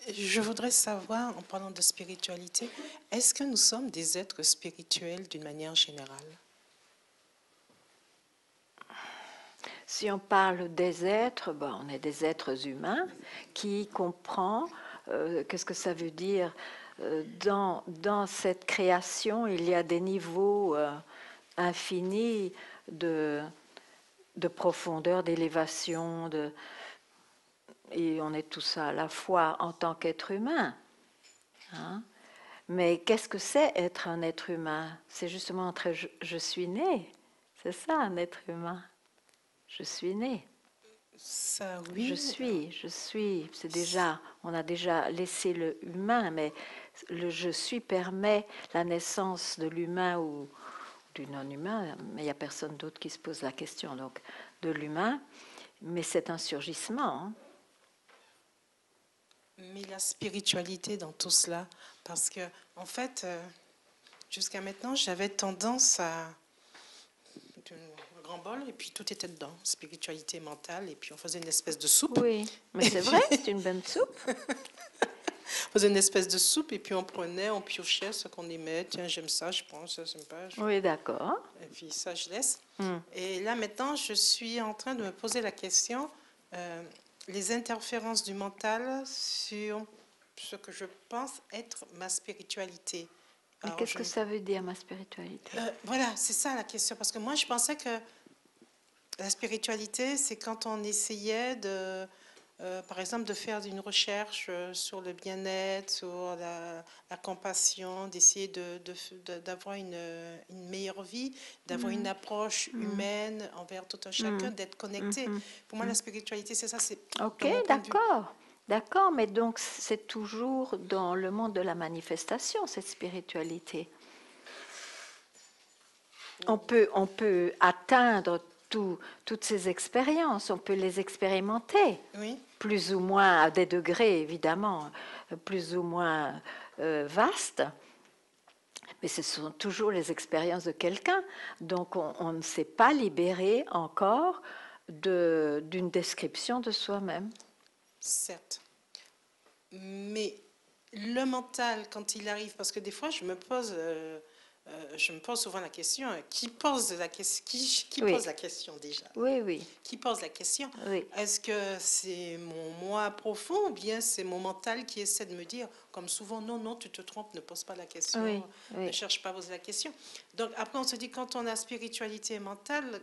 Je voudrais savoir, en parlant de spiritualité, est-ce que nous sommes des êtres spirituels d'une manière générale? Si on parle des êtres, bon, on est des êtres humains qui comprend qu'est-ce que ça veut dire. Dans cette création, il y a des niveaux infinis de profondeur, d'élévation, et on est tout ça à la fois en tant qu'être humain. Hein? Mais qu'est-ce que c'est être un être humain? C'est justement entre je suis né. C'est ça, un être humain. Je suis né. Ça, oui. Je suis. C'est déjà, on a déjà laissé le humain, mais le je suis permet la naissance de l'humain ou du non-humain, mais il n'y a personne d'autre qui se pose la question, donc de l'humain, mais c'est un surgissement. Hein. Mais la spiritualité dans tout cela, parce que, en fait, jusqu'à maintenant, j'avais tendance à un grand bol et puis tout était dedans, spiritualité mentale, et puis on faisait une espèce de soupe. Oui, mais c'est vrai, c'est une bonne soupe. On faisait une espèce de soupe et puis on prenait, on piochait ce qu'on aimait. Tiens, j'aime ça, je prends ça, j'aime pas. Oui, d'accord. Et puis ça, je laisse. Et là, maintenant, je suis en train de me poser la question, les interférences du mental sur ce que je pense être ma spiritualité. Mais qu'est-ce que ça veut dire, ma spiritualité? Voilà, c'est ça la question. Parce que moi, je pensais que la spiritualité, c'est quand on essayait de... par exemple, de faire une recherche sur le bien-être, sur la compassion, d'essayer d'avoir une meilleure vie, d'avoir une approche humaine envers tout un chacun, d'être connecté. Pour moi, la spiritualité, c'est ça. Ok, d'accord, mais donc c'est toujours dans le monde de la manifestation, cette spiritualité. On peut atteindre toutes ces expériences, on peut les expérimenter, oui. Plus ou moins à des degrés, évidemment, plus ou moins vastes, mais ce sont toujours les expériences de quelqu'un, donc on ne s'est pas libéré encore d'une description de soi-même. Certes. Mais le mental, quand il arrive, parce que des fois, je me pose souvent la question, qui pose la question déjà? Oui. Qui pose la question? Oui. Est-ce que c'est mon moi profond ou bien c'est mon mental qui essaie de me dire, comme souvent, non, tu te trompes, ne pose pas la question, ne cherche pas à poser la question. Donc après, on se dit, quand on a spiritualité et mentale,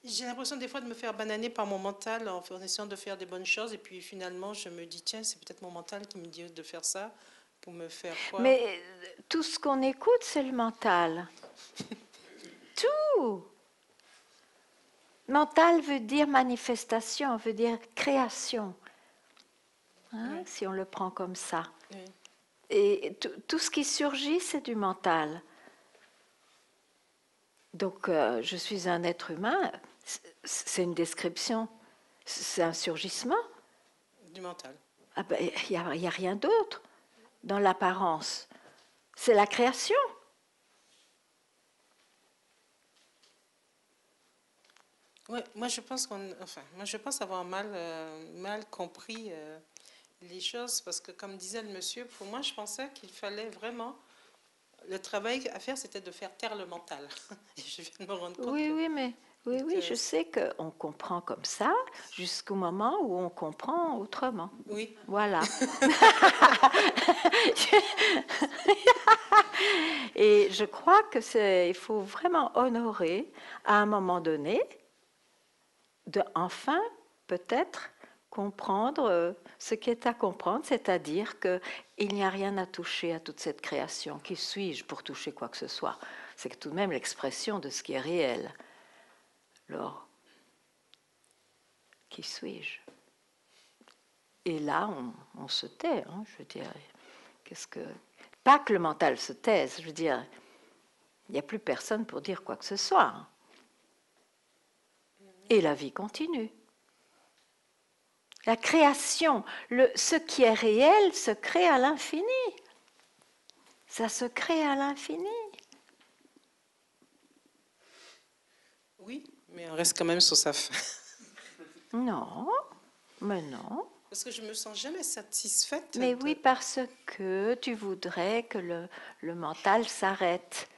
j'ai l'impression des fois de me faire bananer par mon mental en essayant de faire des bonnes choses et puis finalement je me dis tiens c'est peut-être mon mental qui me dit de faire ça pour me faire quoi. Mais tout ce qu'on écoute c'est le mental. Tout. Mental veut dire manifestation, veut dire création. Hein, si on le prend comme ça. Oui. Et tout ce qui surgit c'est du mental. Donc, je suis un être humain, c'est une description, c'est un surgissement. Du mental. Ah ben, y a rien d'autre dans l'apparence. C'est la création. Ouais, moi je pense avoir mal compris les choses parce que comme disait le monsieur, pour moi je pensais qu'il fallait vraiment le travail à faire, c'était de faire taire le mental. Et je viens de me rendre compte. Oui, Oui, oui, je sais qu'on comprend comme ça jusqu'au moment où on comprend autrement. Oui. Voilà. Et je crois il faut vraiment honorer à un moment donné de enfin peut-être comprendre ce qui est à comprendre, c'est-à-dire qu'il n'y a rien à toucher à toute cette création. Qui suis-je pour toucher quoi que ce soit? C'est tout de même l'expression de ce qui est réel. Alors, qui suis-je? Et là, on se tait, hein, je veux dire. Pas que le mental se taise, je veux dire, il n'y a plus personne pour dire quoi que ce soit. Hein. Et la vie continue. La création, ce qui est réel se crée à l'infini. Ça se crée à l'infini. Oui, mais on reste quand même sur sa fin. Non, mais non. Parce que je me sens jamais satisfaite. Mais oui, parce que tu voudrais que le mental s'arrête.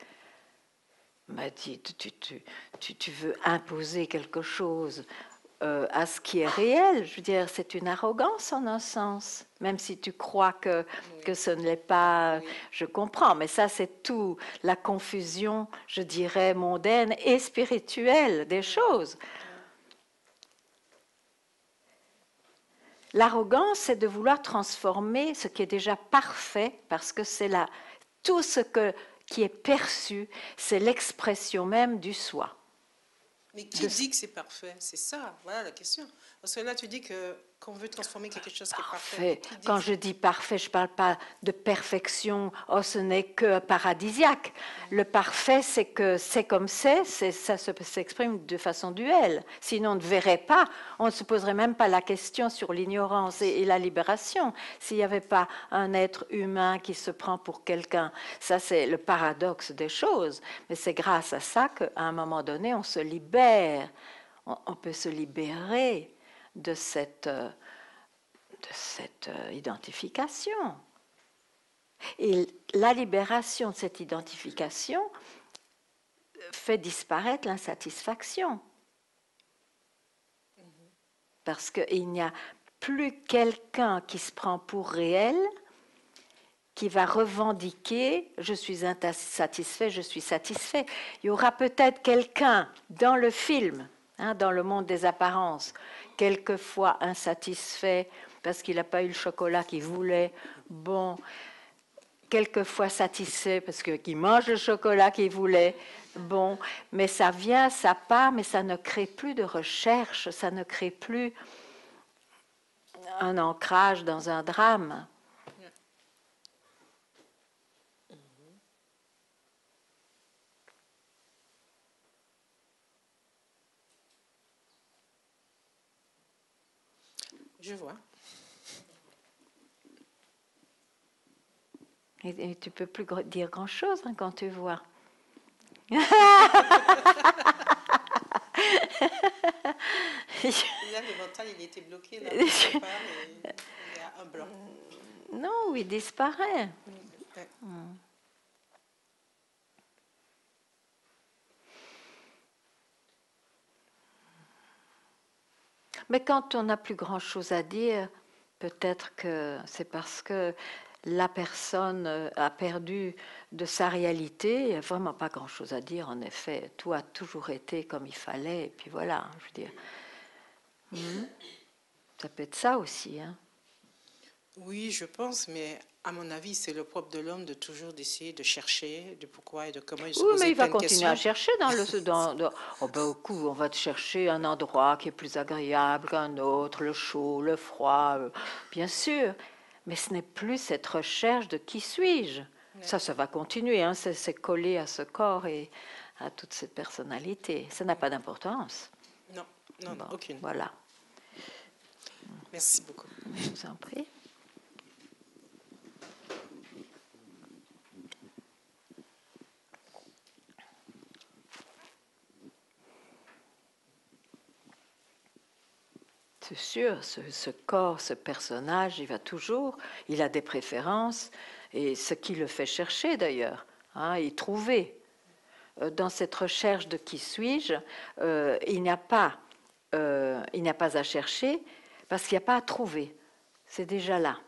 Tu veux imposer quelque chose à ce qui est réel. Je veux dire, c'est une arrogance en un sens. Même si tu crois que ce ne l'est pas, je comprends. Mais ça, c'est tout la confusion, je dirais, mondaine et spirituelle des choses. L'arrogance, c'est de vouloir transformer ce qui est déjà parfait, parce que c'est tout ce qui est perçu, c'est l'expression même du soi. Mais qui dit que c'est parfait? C'est ça, voilà la question. Parce que là, tu dis qu'on veut transformer quelque chose qui est parfait. Quand je dis parfait, je ne parle pas de perfection, oh, ce n'est que paradisiaque. Le parfait, c'est que c'est comme ça s'exprime de façon duelle. Sinon, on ne verrait pas, on ne se poserait même pas la question sur l'ignorance et la libération, s'il n'y avait pas un être humain qui se prend pour quelqu'un. Ça, c'est le paradoxe des choses. Mais c'est grâce à ça qu'à un moment donné, on se libère. On peut se libérer de cette identification. Et la libération de cette identification fait disparaître l'insatisfaction. Parce qu'il n'y a plus quelqu'un qui se prend pour réel, qui va revendiquer « je suis insatisfait, je suis satisfait ». Il y aura peut-être quelqu'un dans le film, dans le monde des apparences, quelquefois insatisfait parce qu'il n'a pas eu le chocolat qu'il voulait, bon, quelquefois satisfait parce qu'il mange le chocolat qu'il voulait, bon, mais ça vient, ça part, mais ça ne crée plus de recherche, ça ne crée plus un ancrage dans un drame. Je vois. Et tu ne peux plus dire grand-chose quand tu vois. Là, le mental, il était bloqué. Là, il y a un blanc. Non, il disparaît. Ouais. Mais quand on n'a plus grand-chose à dire, peut-être que c'est parce que la personne a perdu de sa réalité. Il n'y a vraiment pas grand-chose à dire, en effet. Tout a toujours été comme il fallait, et puis voilà, je veux dire. Ça peut être ça aussi. Hein. Oui, je pense, mais à mon avis, c'est le propre de l'homme de toujours d'essayer de chercher de pourquoi et de comment il se pose. Oui, mais il va plein de continuer à questions. chercher on va te chercher un endroit qui est plus agréable qu'un autre, le chaud, le froid, bien sûr. Mais ce n'est plus cette recherche de qui suis-je. Ça va continuer, hein, c'est collé à ce corps et à toute cette personnalité. Ça n'a pas d'importance. Non, bon, aucune. Voilà. Merci beaucoup. Je vous en prie. C'est sûr, ce corps, ce personnage, il a des préférences, et ce qui le fait chercher d'ailleurs, y trouver. dans cette recherche de qui suis-je, il n'y a pas à chercher parce qu'il n'y a pas à trouver. C'est déjà là.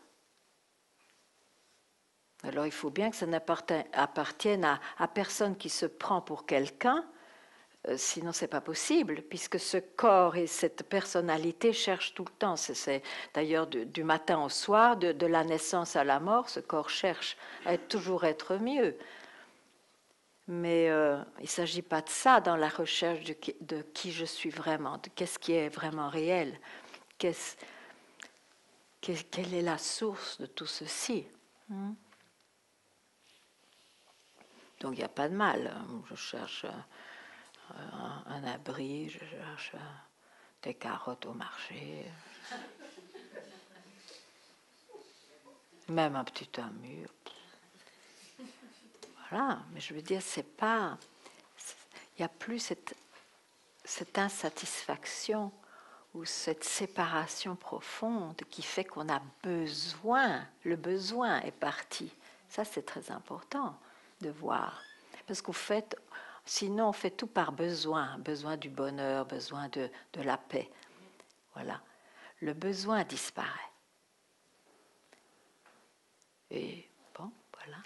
Alors il faut bien que ça n'appartienne à personne qui se prend pour quelqu'un, sinon c'est pas possible, puisque ce corps et cette personnalité cherchent tout le temps. C'est d'ailleurs du matin au soir, de la naissance à la mort, ce corps cherche à toujours être mieux. Mais il ne s'agit pas de ça dans la recherche de qui je suis vraiment, de qu'est-ce qui est vraiment réel, quelle est la source de tout ceci. Donc il n'y a pas de mal. Je cherche un abri, je cherche des carottes au marché, même un petit mur. Voilà, mais je veux dire, il n'y a plus cette insatisfaction ou cette séparation profonde qui fait qu'on a besoin, le besoin est parti. Ça, c'est très important de voir. Parce qu'au fait, sinon, on fait tout par besoin. Besoin du bonheur, besoin de la paix. Voilà. Le besoin disparaît. Et bon, voilà.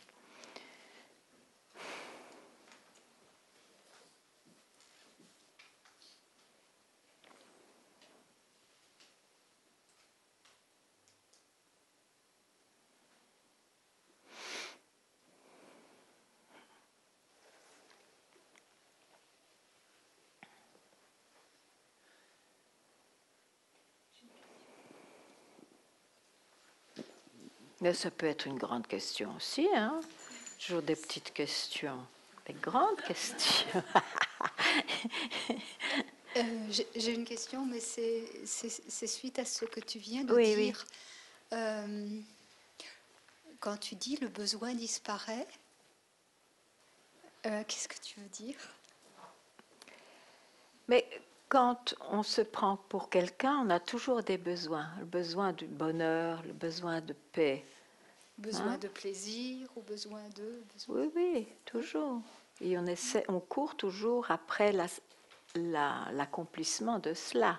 Mais ça peut être une grande question aussi, hein? Toujours des petites questions, des grandes questions. J'ai une question, mais c'est suite à ce que tu viens de Oui, dire. Quand tu dis le besoin disparaît, qu'est-ce que tu veux dire? Mais quand on se prend pour quelqu'un, on a toujours des besoins. Le besoin du bonheur, le besoin de paix. Besoin de plaisir ou besoin de... Oui, oui, toujours. Et on court toujours après l'accomplissement de cela,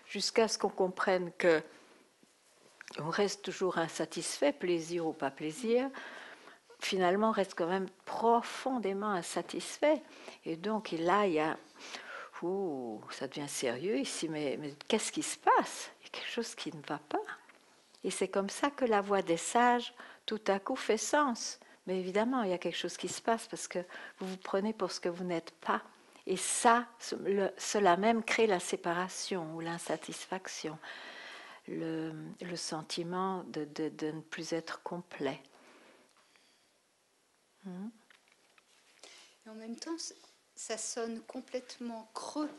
jusqu'à ce qu'on comprenne que on reste toujours insatisfait, plaisir ou pas plaisir. Finalement, on reste quand même profondément insatisfait. Et donc là, il y a... ça devient sérieux ici, mais qu'est-ce qui se passe? Il y a quelque chose qui ne va pas. Et c'est comme ça que la voix des sages, tout à coup, fait sens. Mais évidemment, il y a quelque chose qui se passe parce que vous vous prenez pour ce que vous n'êtes pas. Et ça, cela même crée la séparation ou l'insatisfaction, le sentiment de ne plus être complet. Et en même temps, ça sonne complètement creux.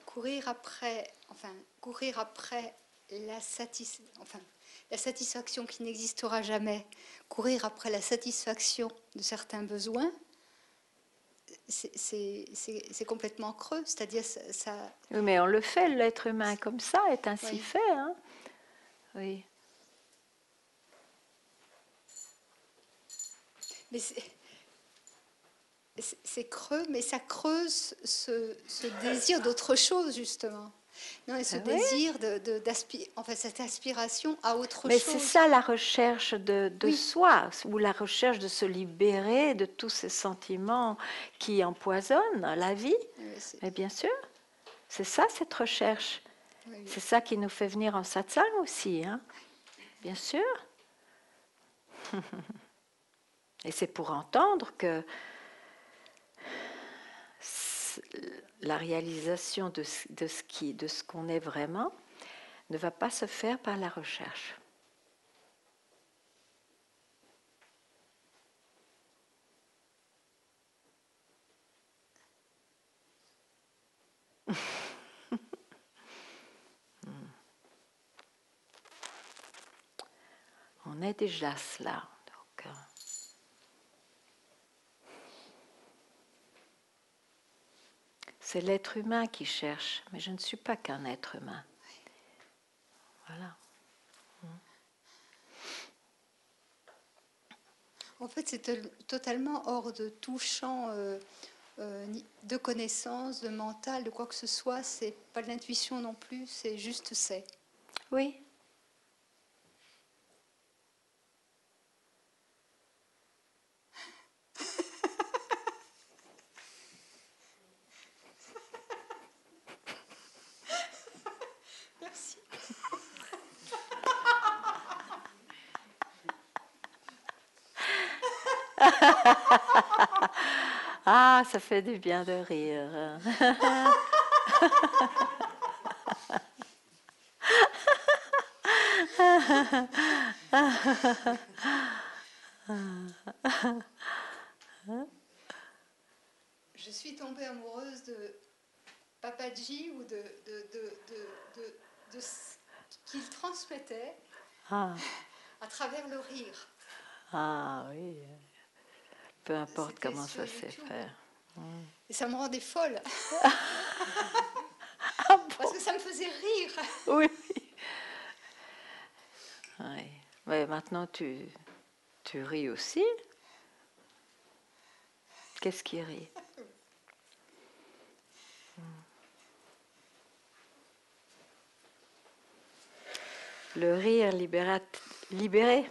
Courir après la satisfaction qui n'existera jamais, courir après la satisfaction de certains besoins, c'est complètement creux. C'est-à-dire ça. Oui, mais on le fait, l'être humain comme ça est ainsi fait. Hein? Oui. Mais c'est creux, mais ça creuse ce désir d'autre chose, justement. Non, et ce désir cette aspiration à autre chose. Mais c'est ça la recherche de soi, ou la recherche de se libérer de tous ces sentiments qui empoisonnent la vie. Mais bien sûr, c'est ça cette recherche. C'est ça qui nous fait venir en satsang aussi, hein? Bien sûr. Et c'est pour entendre que la réalisation de ce qu'on est vraiment ne va pas se faire par la recherche. On est déjà cela. Donc, c'est l'être humain qui cherche, mais je ne suis pas qu'un être humain. Voilà. En fait, c'est totalement hors de tout champ de connaissance, de mental, de quoi que ce soit. C'est pas de l'intuition non plus, c'est juste c'est. Oui. Merci. Ah, ça fait du bien de rire. Je suis tombée amoureuse de Papaji ou de ce qu'il transmettait Ah, à travers le rire. ah oui. Peu importe C'était comment sur ça s'est YouTube. fait. Et ça me rendait folle. Parce que ça me faisait rire. Oui. Oui. Mais maintenant, tu ris aussi. Qu'est-ce qui rit? Le rire libéré.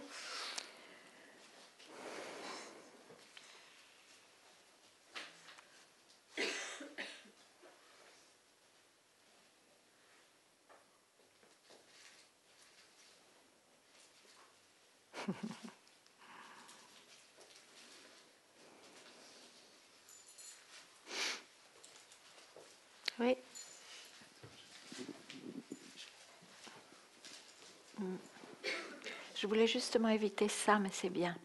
Oui. Je voulais justement éviter ça, mais c'est bien.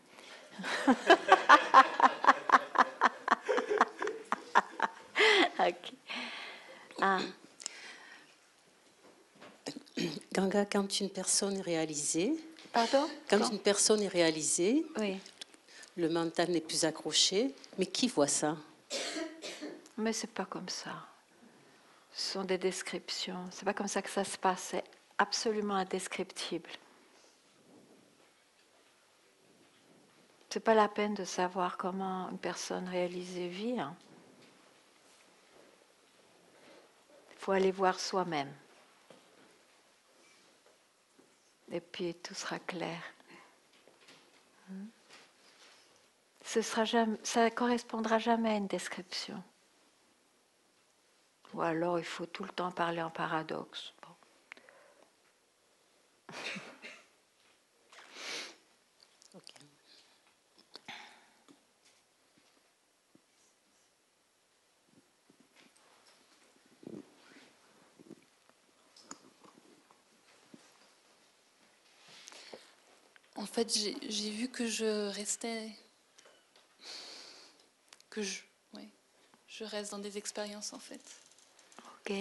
Ok. Ah, Ganga, quand une personne est réalisée, pardon? quand une personne est réalisée, Oui. le mental n'est plus accroché, mais qui voit ça? Mais c'est pas comme ça. Ce sont des descriptions. C'est pas comme ça que ça se passe. C'est absolument indescriptible. C'est pas la peine de savoir comment une personne réalisée vit. Hein. Il faut aller voir soi-même. Et puis tout sera clair. Ça correspondra jamais à une description. Ou alors il faut tout le temps parler en paradoxe. Bon. Ok. En fait, j'ai vu que je restais, ouais, je reste dans des expériences en fait. Ok.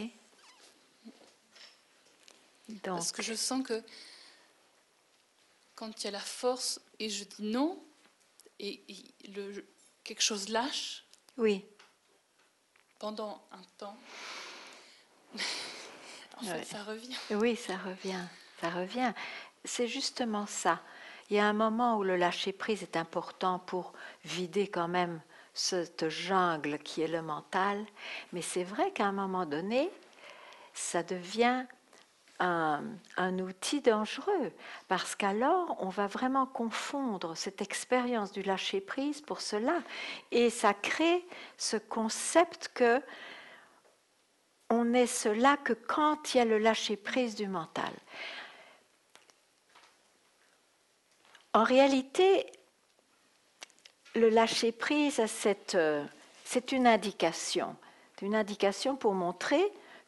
Donc, Parce que je sens que quand il y a la force et je dis non, et quelque chose lâche oui. pendant un temps, en fait, Ouais. ça revient. Oui, ça revient. Ça revient. C'est justement ça. Il y a un moment où le lâcher-prise est important pour vider quand même cette jungle qui est le mental. Mais c'est vrai qu'à un moment donné, ça devient un outil dangereux, parce qu'alors on va vraiment confondre cette expérience du lâcher-prise pour cela. Et ça crée ce concept que on n'est cela que quand il y a le lâcher-prise du mental. En réalité, le lâcher-prise, c'est une indication. C'est une indication pour montrer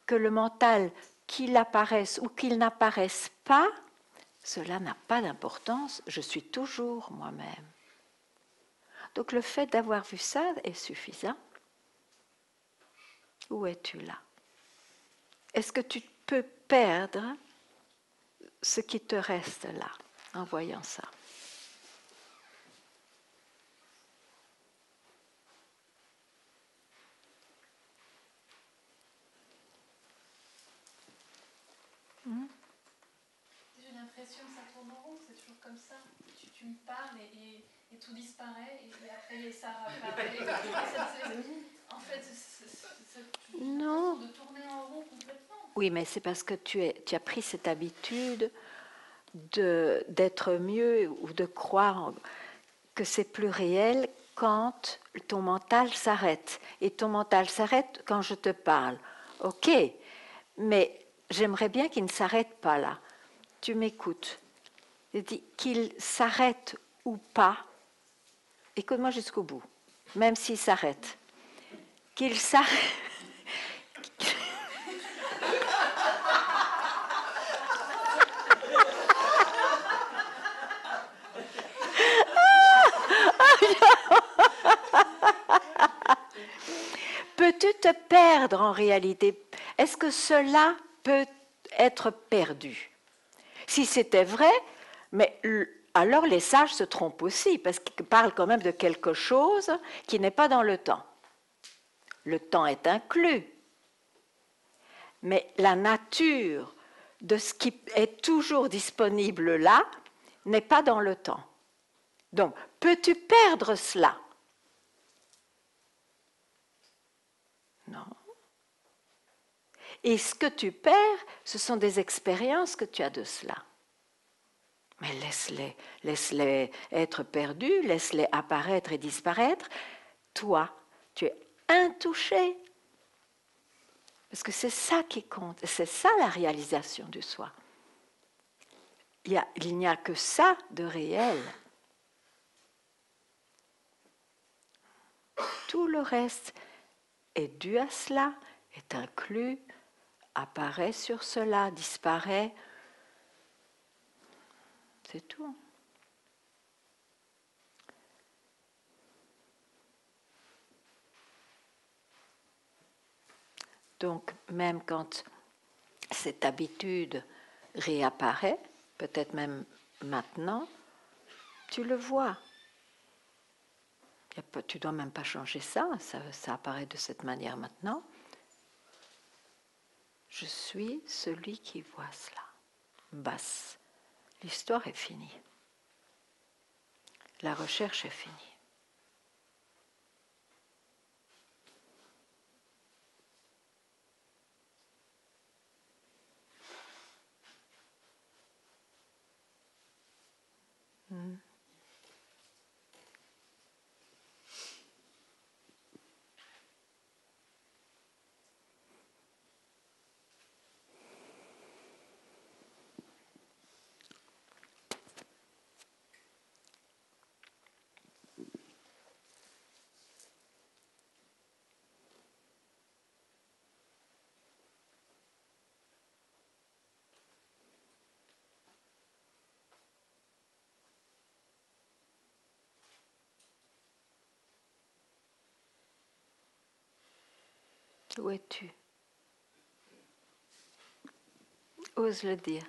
que le mental, qu'il apparaisse ou qu'il n'apparaisse pas, cela n'a pas d'importance, je suis toujours moi-même. Donc le fait d'avoir vu ça est suffisant. Où es-tu là? Est-ce que tu peux perdre ce qui te reste là en voyant ça? J'ai l'impression l'impression que ça tourne en rond, c'est toujours comme ça. Tu me parles et tout disparaît, et après ça apparaît. En fait, c'est Non. de tourner en rond complètement. Oui, mais c'est parce que tu as pris cette habitude d'être mieux ou de croire que c'est plus réel quand ton mental s'arrête. Et ton mental s'arrête quand je te parle. Ok, mais j'aimerais bien qu'il ne s'arrête pas là. Tu m'écoutes. Je dis qu'il s'arrête ou pas. Écoute-moi jusqu'au bout, même s'il s'arrête. Qu'il s'arrête. Peux-tu te perdre en réalité? Est-ce que cela peut être perdu? Si c'était vrai, mais alors les sages se trompent aussi, parce qu'ils parlent quand même de quelque chose qui n'est pas dans le temps. Le temps est inclus, mais la nature de ce qui est toujours disponible là n'est pas dans le temps. Donc, peux-tu perdre cela? Non. Et ce que tu perds, ce sont des expériences que tu as de cela. Mais laisse-les être perdus, laisse-les apparaître et disparaître. Toi, tu es intouché. Parce que c'est ça qui compte, c'est ça la réalisation du soi. Il n'y a que ça de réel. Tout le reste est dû à cela, est inclus, apparaît sur cela, disparaît. C'est tout. Donc, même quand cette habitude réapparaît, peut-être même maintenant, tu le vois. Tu ne dois même pas changer ça apparaît de cette manière maintenant. Je suis celui qui voit cela. Bas. L'histoire est finie. La recherche est finie. Où es-tu? Ose le dire.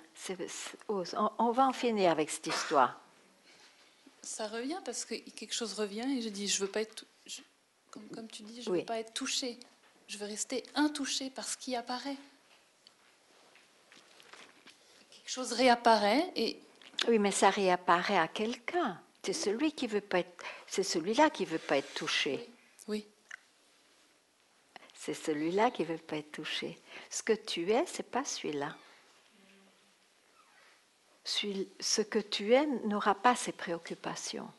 Ose. On va en finir avec cette histoire. Ça revient parce que quelque chose revient et je dis, je veux pas être, comme tu dis, je veux pas être touchée. Je veux rester intouchée par ce qui apparaît. Quelque chose réapparaît et... Oui, mais ça réapparaît à quelqu'un. C'est celui qui veut pas être, c'est celui-là qui veut pas être touché. Oui. C'est celui-là qui veut pas être touché. Ce que tu es, c'est pas celui-là. Ce que tu es n'aura pas ces préoccupations.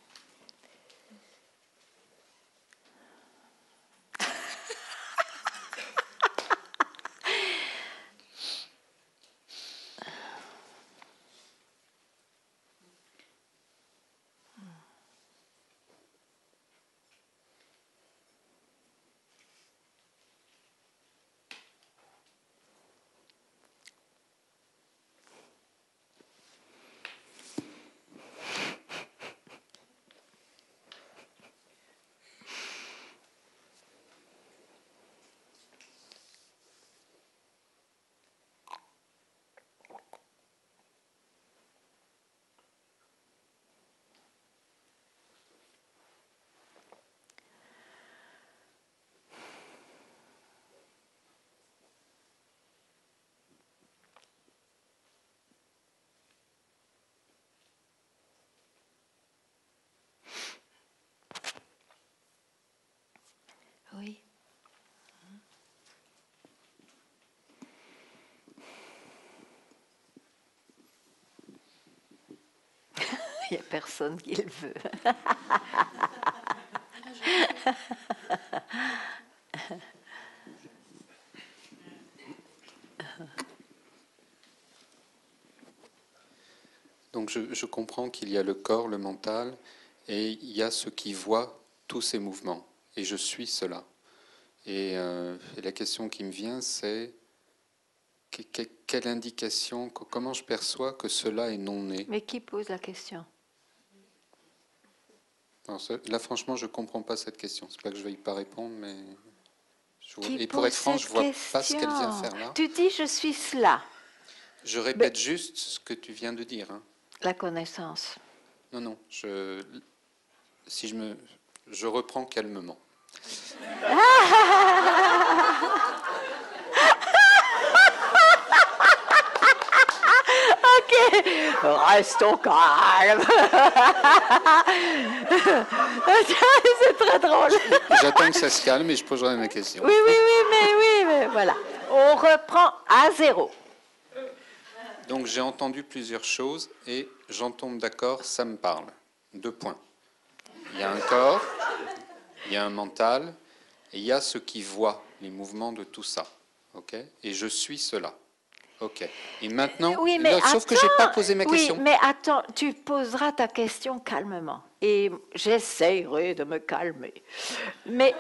Il n'y a personne qui le veut. Donc je comprends qu'il y a le corps, le mental, et il y a ce qui voit tous ces mouvements. Et je suis cela. Et la question qui me vient, c'est quelle indication, comment je perçois que cela est non né? Mais qui pose la question? Alors, là, franchement, je ne comprends pas cette question. C'est pas que je ne veuille pas répondre, mais... Qui et pour être franc, je ne vois pas ce qu'elle vient faire là. Tu dis, je suis cela. Je répète juste ce que tu viens de dire. Hein. La connaissance. Non, non. Je reprends calmement. Ok, restons calmes. C'est très drôle. J'attends que ça se calme et je poserai ma question. Oui, mais voilà. On reprend à zéro. Donc j'ai entendu plusieurs choses et j'en tombe d'accord, ça me parle. 2 points. Il y a un corps, il y a un mental, et il y a ce qui voit les mouvements de tout ça. Ok? Et je suis cela. Ok. Et maintenant, oui, mais là, sauf que je n'ai pas posé ma question. Oui, mais attends, tu poseras ta question calmement. Et j'essayerai de me calmer. Mais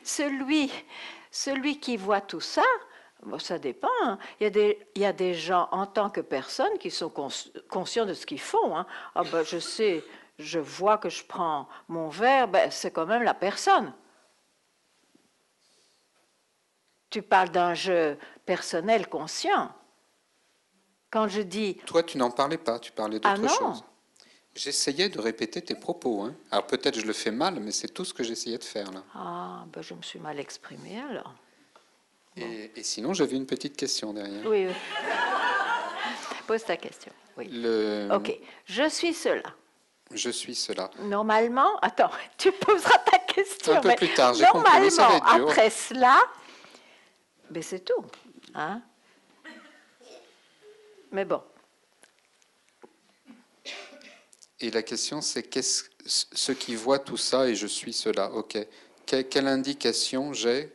celui qui voit tout ça, bon, ça dépend. Hein. Il y a des gens en tant que personnes qui sont conscients de ce qu'ils font. Hein. Ah ben, je sais, je vois que je prends mon verre, ben, c'est quand même la personne. Tu parles d'un jeu personnel conscient. Quand je dis... Toi, tu n'en parlais pas, tu parlais d'autre chose. Non. J'essayais de répéter tes propos. Hein. Alors peut-être je le fais mal, mais c'est tout ce que j'essayais de faire là. Ah, ben, je me suis mal exprimée alors. Bon. Et sinon, j'avais une petite question derrière. Oui. Pose ta question. Oui. Ok, je suis cela. Je suis cela. Normalement, attends, tu poseras ta question. Un peu plus tard, j'ai compris, normalement, mais ça va être dur. après cela, ben c'est tout. Hein? Mais bon. Et la question, c'est ce qui voit tout ça et je suis cela. Ok. Quelle indication j'ai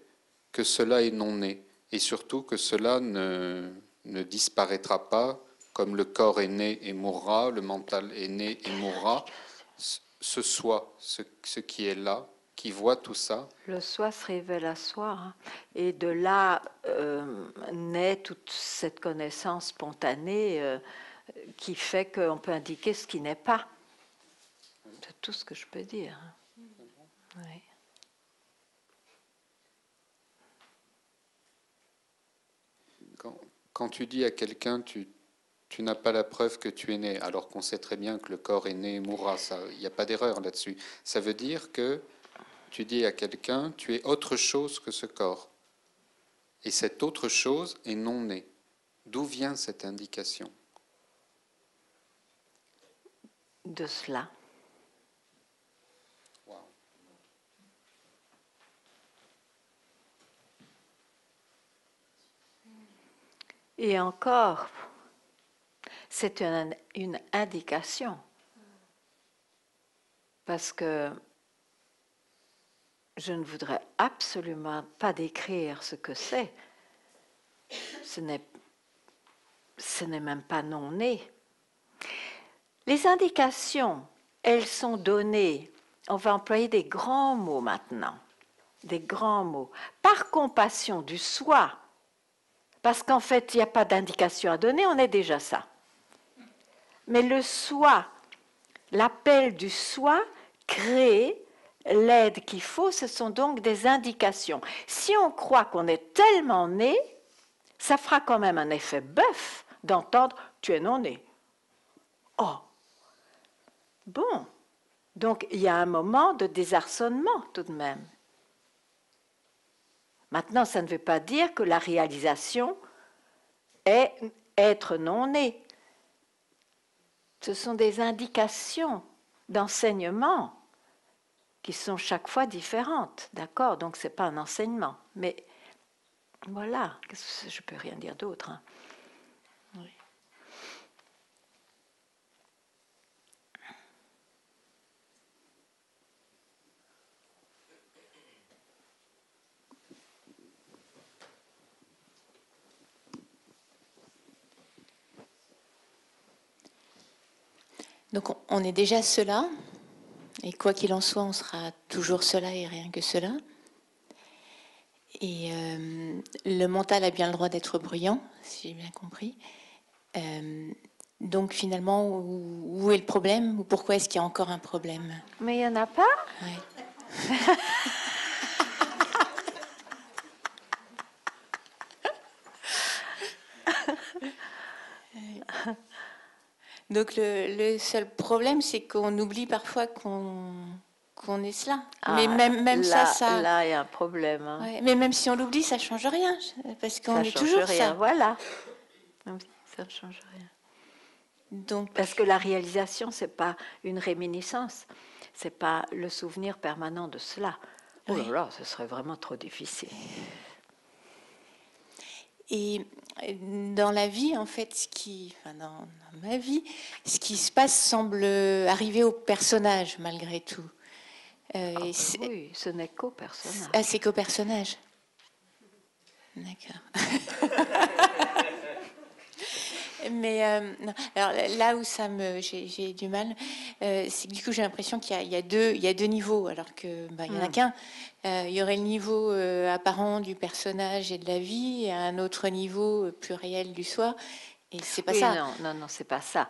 que cela est non né et surtout que cela ne disparaîtra pas comme le corps est né et mourra, le mental est né et mourra. Ce soi, ce qui est là, qui voit tout ça. Le soi se révèle à soi, hein, et de là naît toute cette connaissance spontanée qui fait qu'on peut indiquer ce qui n'est pas. C'est tout ce que je peux dire. Oui. Quand tu dis à quelqu'un tu n'as pas la preuve que tu es né, alors qu'on sait très bien que le corps est né et mourra, il n'y a pas d'erreur là-dessus. Ça veut dire que tu dis à quelqu'un tu es autre chose que ce corps. Et cette autre chose est non née. D'où vient cette indication? De cela. Wow. Et encore, c'est une indication. Parce que je ne voudrais absolument pas décrire ce que c'est. Ce n'est même pas non né. Les indications, elles sont données, on va employer des grands mots maintenant, des grands mots, par compassion du soi, parce qu'en fait, il n'y a pas d'indication à donner, on est déjà ça. Mais le soi, l'appel du soi crée l'aide qu'il faut, ce sont donc des indications. Si on croit qu'on est tellement né, ça fera quand même un effet bœuf d'entendre « tu es non né ». Oh, bon, donc il y a un moment de désarçonnement tout de même. Maintenant, ça ne veut pas dire que la réalisation est être non né. Ce sont des indications d'enseignement qui sont chaque fois différentes, d'accord? Donc ce n'est pas un enseignement, mais voilà, je ne peux rien dire d'autre. Hein. Oui. Donc on est déjà cela, et quoi qu'il en soit, on sera toujours cela et rien que cela. Et le mental a bien le droit d'être bruyant, si j'ai bien compris. Donc finalement, où est le problème, ou pourquoi est-ce qu'il y a encore un problème? Mais il n'y en a pas. Ouais. Donc le seul problème, c'est qu'on oublie parfois qu'on est cela. Mais même là, ça. Là, il y a un problème. Hein. Ouais, mais même si on l'oublie, ça ne change rien, parce qu'on est toujours rien, ça. Voilà. Ça ne change rien. Donc, parce que la réalisation, c'est pas une réminiscence, c'est pas le souvenir permanent de cela. Oh là là, ce serait vraiment trop difficile. Et dans la vie, en fait, dans ma vie, ce qui se passe semble arriver au personnage malgré tout. Oui, ce n'est qu'au personnage. Ah, c'est qu'au personnage. D'accord. Mais non. Alors là où j'ai du mal, c'est que du coup j'ai l'impression qu'il y a deux niveaux, alors que il y en a qu'un. Il y aurait le niveau apparent du personnage et de la vie, et un autre niveau plus réel du soi. Et c'est pas ça. Non, c'est pas ça.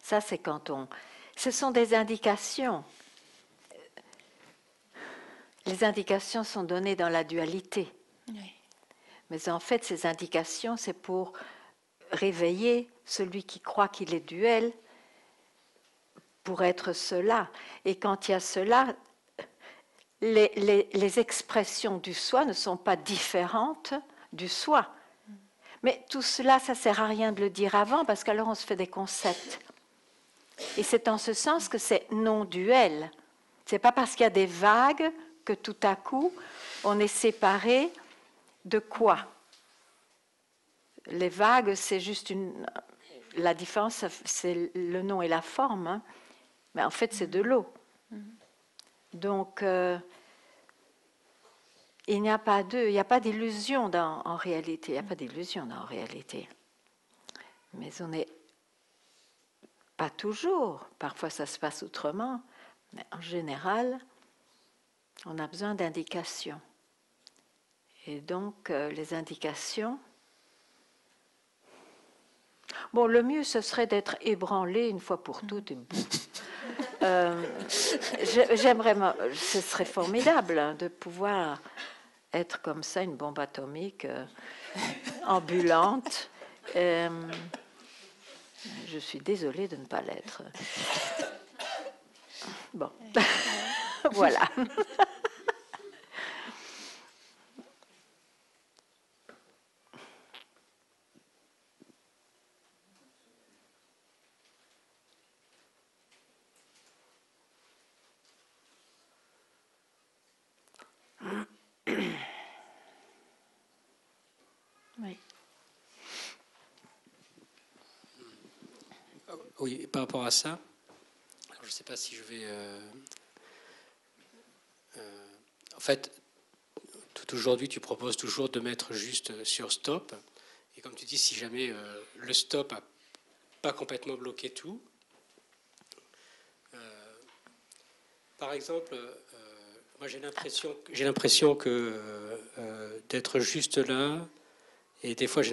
Ça, c'est quand ce sont des indications. Les indications sont données dans la dualité. Oui. Mais en fait, ces indications, c'est pour réveiller celui qui croit qu'il est duel, pour être cela. Et quand il y a cela, les expressions du soi ne sont pas différentes du soi. Mais tout cela, ça ne sert à rien de le dire avant, parce qu'alors on se fait des concepts. Et c'est en ce sens que c'est non-duel. Ce n'est pas parce qu'il y a des vagues que tout à coup, on est séparé de quoi? Les vagues, c'est juste la différence, c'est le nom et la forme. Hein. Mais en fait, c'est de l'eau. Donc, il n'y a pas il n'y a pas d'illusion en réalité. Il n'y a pas d'illusion en réalité. Mais on n'est pas toujours. Parfois, ça se passe autrement. Mais en général, on a besoin d'indications. Et donc, les indications... Bon, le mieux, ce serait d'être ébranlé une fois pour toutes. J'aimerais... Ce serait formidable hein, de pouvoir être comme ça, une bombe atomique ambulante. Je suis désolée de ne pas l'être. Bon, voilà. Oui. Oui, par rapport à ça, alors je ne sais pas si je vais... en fait, tout aujourd'hui, tu proposes toujours de mettre juste sur stop. Et comme tu dis, si jamais le stop n'a pas complètement bloqué tout, par exemple, moi j'ai l'impression que d'être juste là, et des fois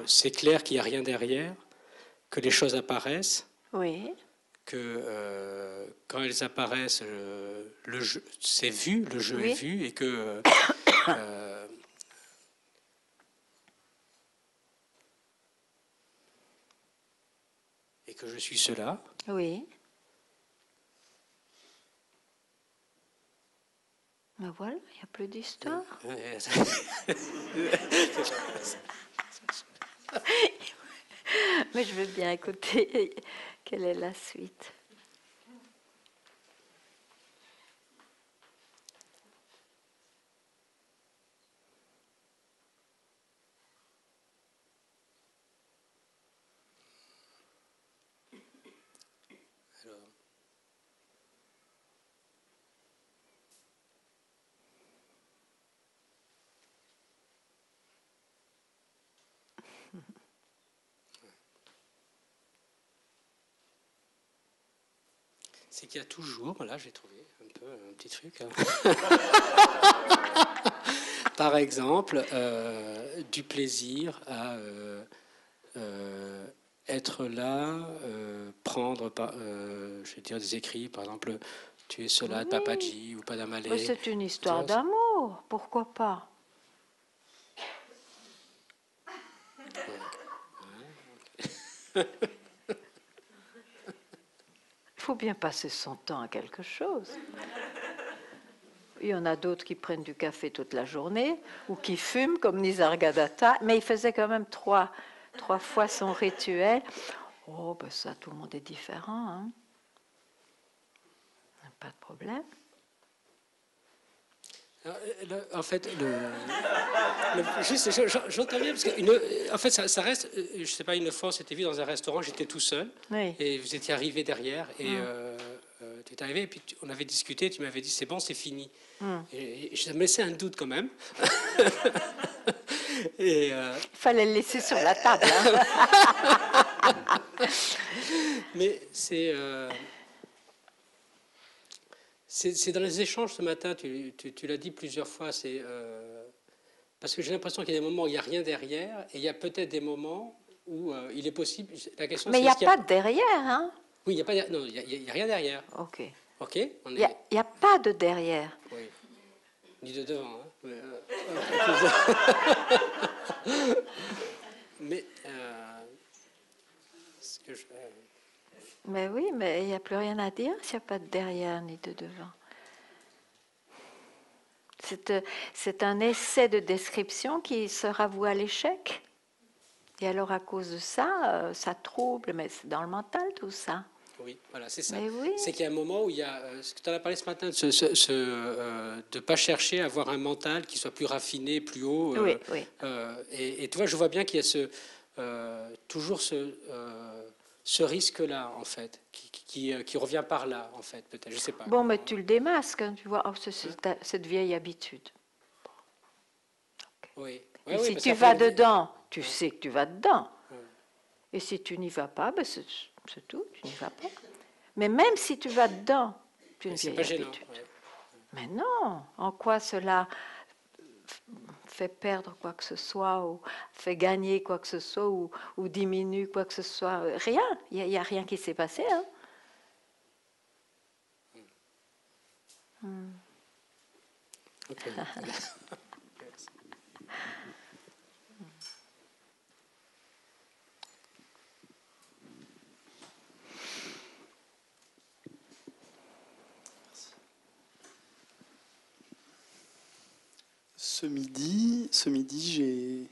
c'est clair qu'il n'y a rien derrière, que les choses apparaissent, oui. Que quand elles apparaissent, le jeu, c'est vu, le jeu oui. est vu, et que je suis cela. Oui. Ben voilà, il n'y a plus d'histoire. Mais je veux bien écouter. Quelle est la suite? c'est qu'il y a toujours, voilà, j'ai trouvé un petit truc. Hein. Par exemple, du plaisir à être là, prendre, je vais dire des écrits, par exemple, tu es cela de Papaji ou Padamale. Mais c'est une histoire d'amour, pourquoi pas? Il faut bien passer son temps à quelque chose. Il y en a d'autres qui prennent du café toute la journée ou qui fument comme Nisargadatta, mais il faisait quand même trois fois son rituel. Oh, ben ça, tout le monde est différent. Hein? Pas de problème. En fait, j'entends bien parce que en fait, ça reste. Je sais pas, une fois, on s'était vu dans un restaurant, j'étais tout seul, oui. Et vous étiez arrivé derrière, et tu étais arrivé, et puis on avait discuté, tu m'avais dit c'est bon, c'est fini. Et ça me laissait un doute quand même. Et il fallait le laisser sur la table. Hein. Mais c'est dans les échanges ce matin, tu l'as dit plusieurs fois, c'est parce que j'ai l'impression qu'il y a des moments où il n'y a rien derrière, et il y a peut-être des moments où il est possible. La question, mais il n'y a pas de derrière, hein? Oui, il n'y a pas, non, il y a rien derrière. Ok. Ok. Il n'y a pas de derrière. Oui. Ni de devant. Hein. Mais ce que je. Mais oui, mais il n'y a plus rien à dire s'il n'y a pas de derrière ni de devant. C'est un essai de description qui sera voué à l'échec. Et alors, à cause de ça, ça trouble, mais c'est dans le mental tout ça. Oui, voilà, c'est ça. Oui. C'est qu'il y a un moment où il y a, ce que tu en as parlé ce matin, de ne pas chercher à avoir un mental qui soit plus raffiné, plus haut. Oui. Et tu vois, je vois bien qu'il y a toujours ce risque-là, en fait, qui revient par là, en fait, peut-être, je sais pas. Bon, mais tu le démasques, hein, tu vois, c'est cette vieille habitude. Oui. Et si tu vas dedans, tu sais que tu vas dedans. Et si tu n'y vas pas, ben c'est tout, tu n'y vas pas. Mais même si tu vas dedans, tu ne vieille pas habitude. Gênant, Mais non, en quoi cela fait perdre quoi que ce soit, ou fait gagner quoi que ce soit, ou diminue quoi que ce soit? Rien, il n'y a rien qui s'est passé. Hein. Okay. Ce midi,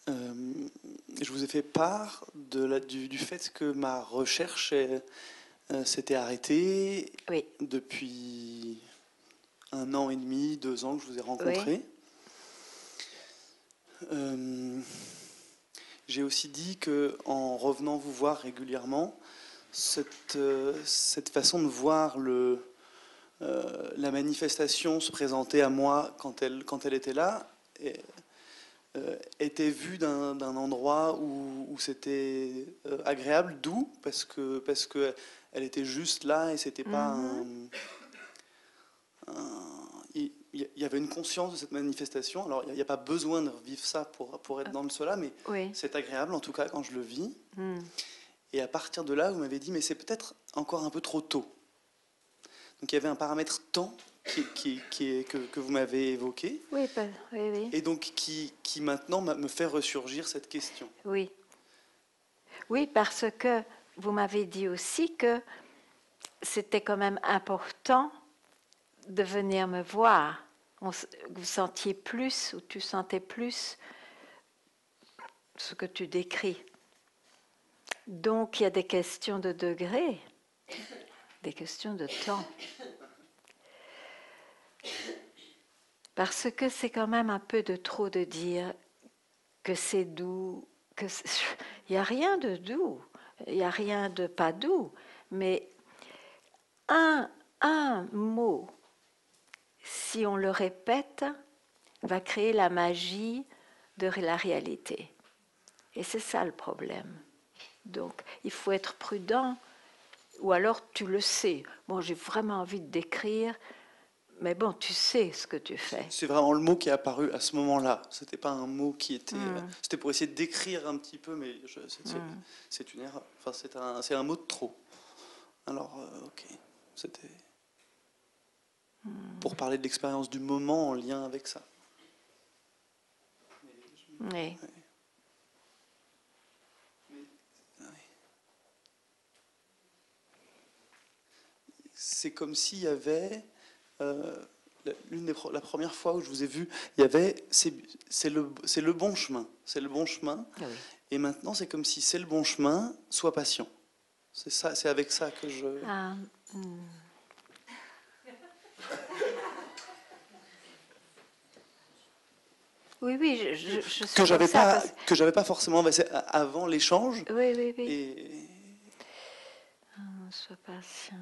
je vous ai fait part du fait que ma recherche s'était arrêtée depuis 1 an et demi, 2 ans que je vous ai rencontré. J'ai aussi dit qu'en revenant vous voir régulièrement, cette façon de voir la manifestation se présenter à moi quand elle était là était vue d'un endroit où c'était agréable, doux, parce que elle était juste là et c'était pas il y avait une conscience de cette manifestation. Alors il n'y a pas besoin de revivre ça pour être dans le cela, mais c'est agréable en tout cas quand je le vis. Et à partir de là, vous m'avez dit mais c'est peut-être encore un peu trop tôt. Donc il y avait un paramètre temps que vous m'avez évoqué. Oui. Et donc qui maintenant me fait ressurgir cette question. Oui, parce que vous m'avez dit aussi que c'était quand même important de venir me voir. Vous sentiez plus, ou tu sentais plus ce que tu décris. Donc il y a des questions de degré, des questions de temps. Parce que c'est quand même un peu de trop de dire que c'est doux, il n'y a rien de doux, il n'y a rien de pas doux, mais un mot, si on le répète, va créer la magie de la réalité. Et c'est ça le problème. Donc, il faut être prudent. Ou alors tu le sais. Bon, j'ai vraiment envie de décrire, mais bon, tu sais ce que tu fais. C'est vraiment le mot qui est apparu à ce moment-là. C'était pas un mot qui était. C'était pour essayer de décrire un petit peu, mais c'est une erreur. Enfin, c'est un mot de trop. Alors, ok. C'était pour parler de l'expérience du moment en lien avec ça. Oui. C'est comme s'il y avait, la première fois où je vous ai vu, il y avait, c'est le bon chemin, c'est le bon chemin. Ah oui. Et maintenant, c'est comme si c'est le bon chemin, sois patient. C'est ça, c'est avec ça que je. Oui, oui, je suis que j'avais pas forcément avant l'échange. Oui, oui, oui. Et... sois patient.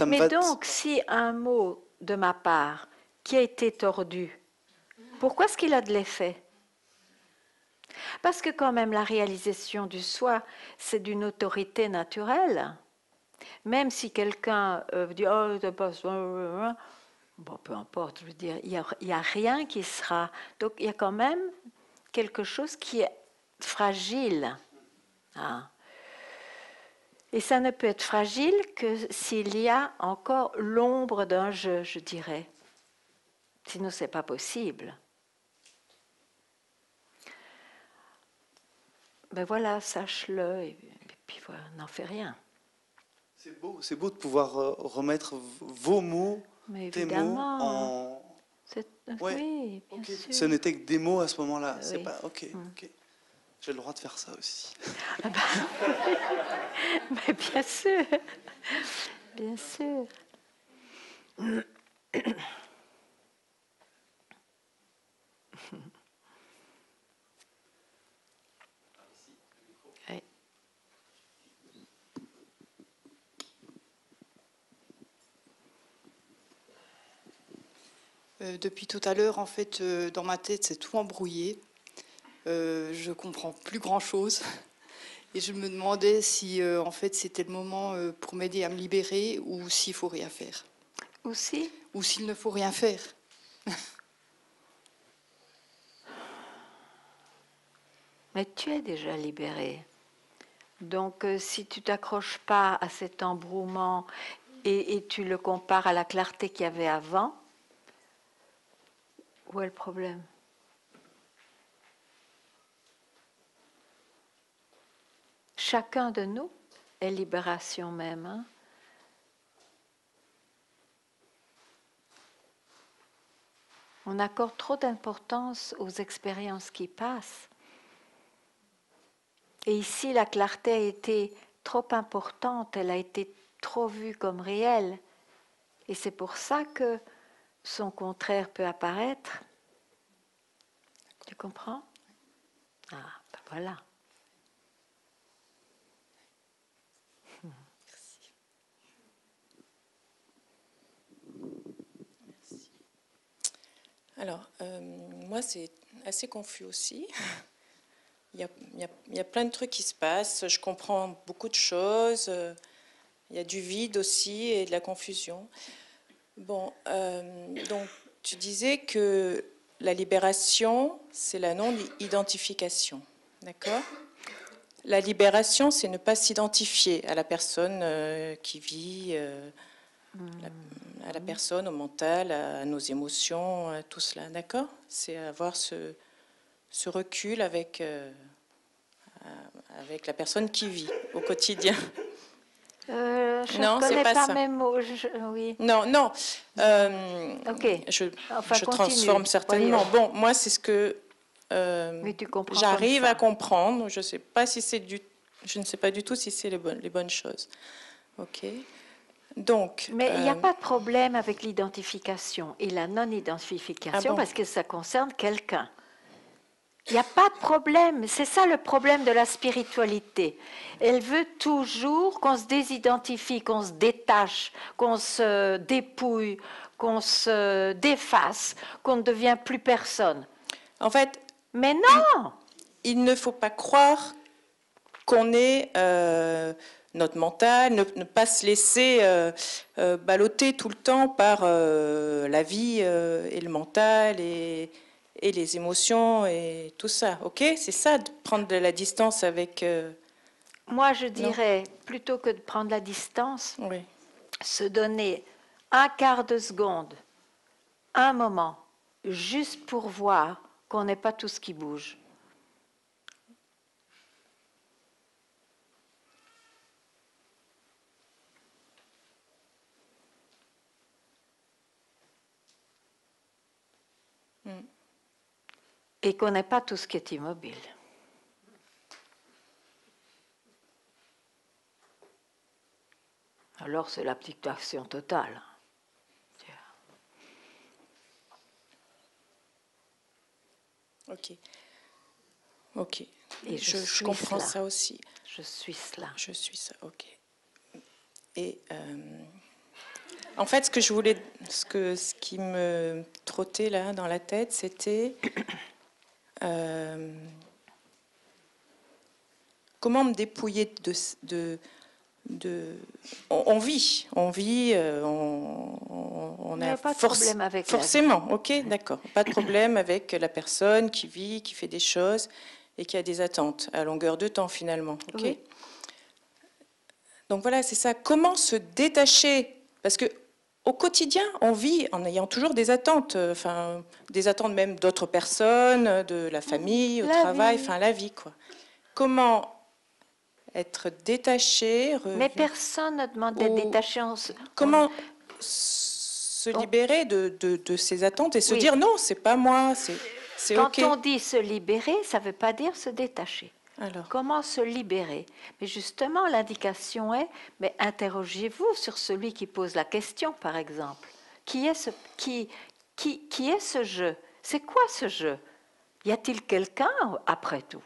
Mais donc, si un mot de ma part qui a été tordu, pourquoi est-ce qu'il a de l'effet? Parce que quand même la réalisation du soi, c'est d'une autorité naturelle. Même si quelqu'un dit « oh, t'as pas ça », bon, peu importe, je veux dire, il n'y a rien qui sera... Donc, il y a quand même quelque chose qui est fragile. Ah. Et ça ne peut être fragile que s'il y a encore l'ombre d'un je dirais. Sinon, ce n'est pas possible. Ben voilà, sache-le, et puis voilà, n'en fais rien. C'est beau de pouvoir remettre vos mots, tes mots en... Ouais. Oui, bien sûr. Ce n'était que des mots à ce moment-là. Oui. C'est pas... Ok. J'ai le droit de faire ça aussi. Ah ben, mais bien sûr. Bien sûr. Depuis tout à l'heure, en fait, dans ma tête, c'est tout embrouillé. Je comprends plus grand-chose. Et je me demandais si, en fait, c'était le moment pour m'aider à me libérer ou s'il faut rien faire. Ou s'il ne faut rien faire. Mais tu es déjà libéré. Donc, si tu t'accroches pas à cet embrouillement et tu le compares à la clarté qu'il y avait avant, où est le problème? Chacun de nous est libération même. Hein? On accorde trop d'importance aux expériences qui passent. Et ici, la clarté a été trop importante, elle a été trop vue comme réelle. Et c'est pour ça que son contraire peut apparaître. Tu comprends? Ah, ben voilà. Merci. Alors, moi, c'est assez confus aussi. Il y a plein de trucs qui se passent. Je comprends beaucoup de choses. Il y a du vide aussi et de la confusion. Bon, donc tu disais que la libération, c'est la non-identification, d'accord? La libération, c'est ne pas s'identifier à la personne qui vit, à la personne, au mental, à nos émotions, à tout cela, d'accord? C'est avoir ce recul avec la personne qui vit au quotidien. Je ne connais pas mes mots. Oui. Non. Okay. Je transforme certainement. Bon, moi, c'est ce que j'arrive à comprendre. Je ne sais pas si c'est je ne sais pas du tout si c'est les bonnes choses. Ok. Donc. Mais il n'y a pas de problème avec l'identification et la non-identification parce que ça concerne quelqu'un. Il n'y a pas de problème, c'est ça le problème de la spiritualité. Elle veut toujours qu'on se désidentifie, qu'on se détache, qu'on se dépouille, qu'on se défasse, qu'on ne devient plus personne. En fait... Mais non! il ne faut pas croire qu'on est notre mental, ne pas se laisser balloter tout le temps par la vie et le mental et les émotions et tout ça. Ok, c'est ça, de prendre de la distance avec... Moi, je dirais, plutôt que de prendre la distance, oui. Se donner un quart de seconde, un moment, juste pour voir qu'on n'est pas tout ce qui bouge. Et qu'on n'est pas tout ce qui est immobile. Alors c'est l'application totale. Ok. Ok. Et je comprends cela. ça aussi. Je suis cela. Je suis ça, ok. Et en fait, ce que je voulais, ce qui me trottait là dans la tête, c'était comment me dépouiller on vit, on a pas de problème avec forcément, ok, d'accord, pas de problème avec la personne qui vit, qui fait des choses et qui a des attentes à longueur de temps finalement, ok. Oui. Donc voilà, c'est ça. Comment se détacher? Parce que au quotidien, on vit en ayant toujours des attentes, enfin des attentes même d'autres personnes, de la famille, au travail, enfin la vie, quoi. Comment être détaché, mais personne ne demande d'être détaché. Comment se libérer de ces attentes et se dire non, c'est pas moi, c'est ok. Quand on dit se libérer, ça ne veut pas dire se détacher. Alors. Comment se libérer? Mais justement, l'indication est, mais interrogez-vous sur celui qui pose la question, par exemple. Qui est ce je? C'est quoi ce je? Y a-t-il quelqu'un après tout?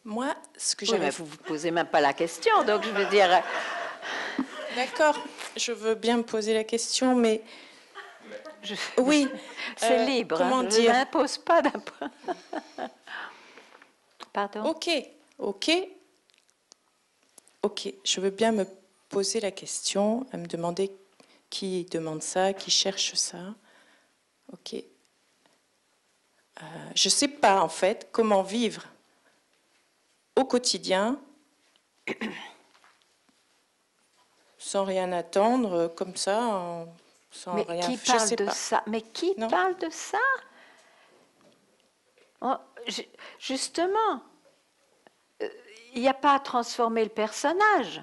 Moi, ce que j'avais... vous ne vous posez même pas la question, donc je veux dire... D'accord, je veux bien me poser la question, mais... Oui. C'est libre, comment dire? Je n'impose pas d'un point. Pardon? Ok, je veux bien me poser la question, à me demander qui demande ça, qui cherche ça. Ok. Je ne sais pas, en fait, comment vivre au quotidien sans rien attendre, comme ça, sans mais rien... Qui parle de ça? Mais qui parle de ça? Oh, justement, il n'y a pas à transformer le personnage.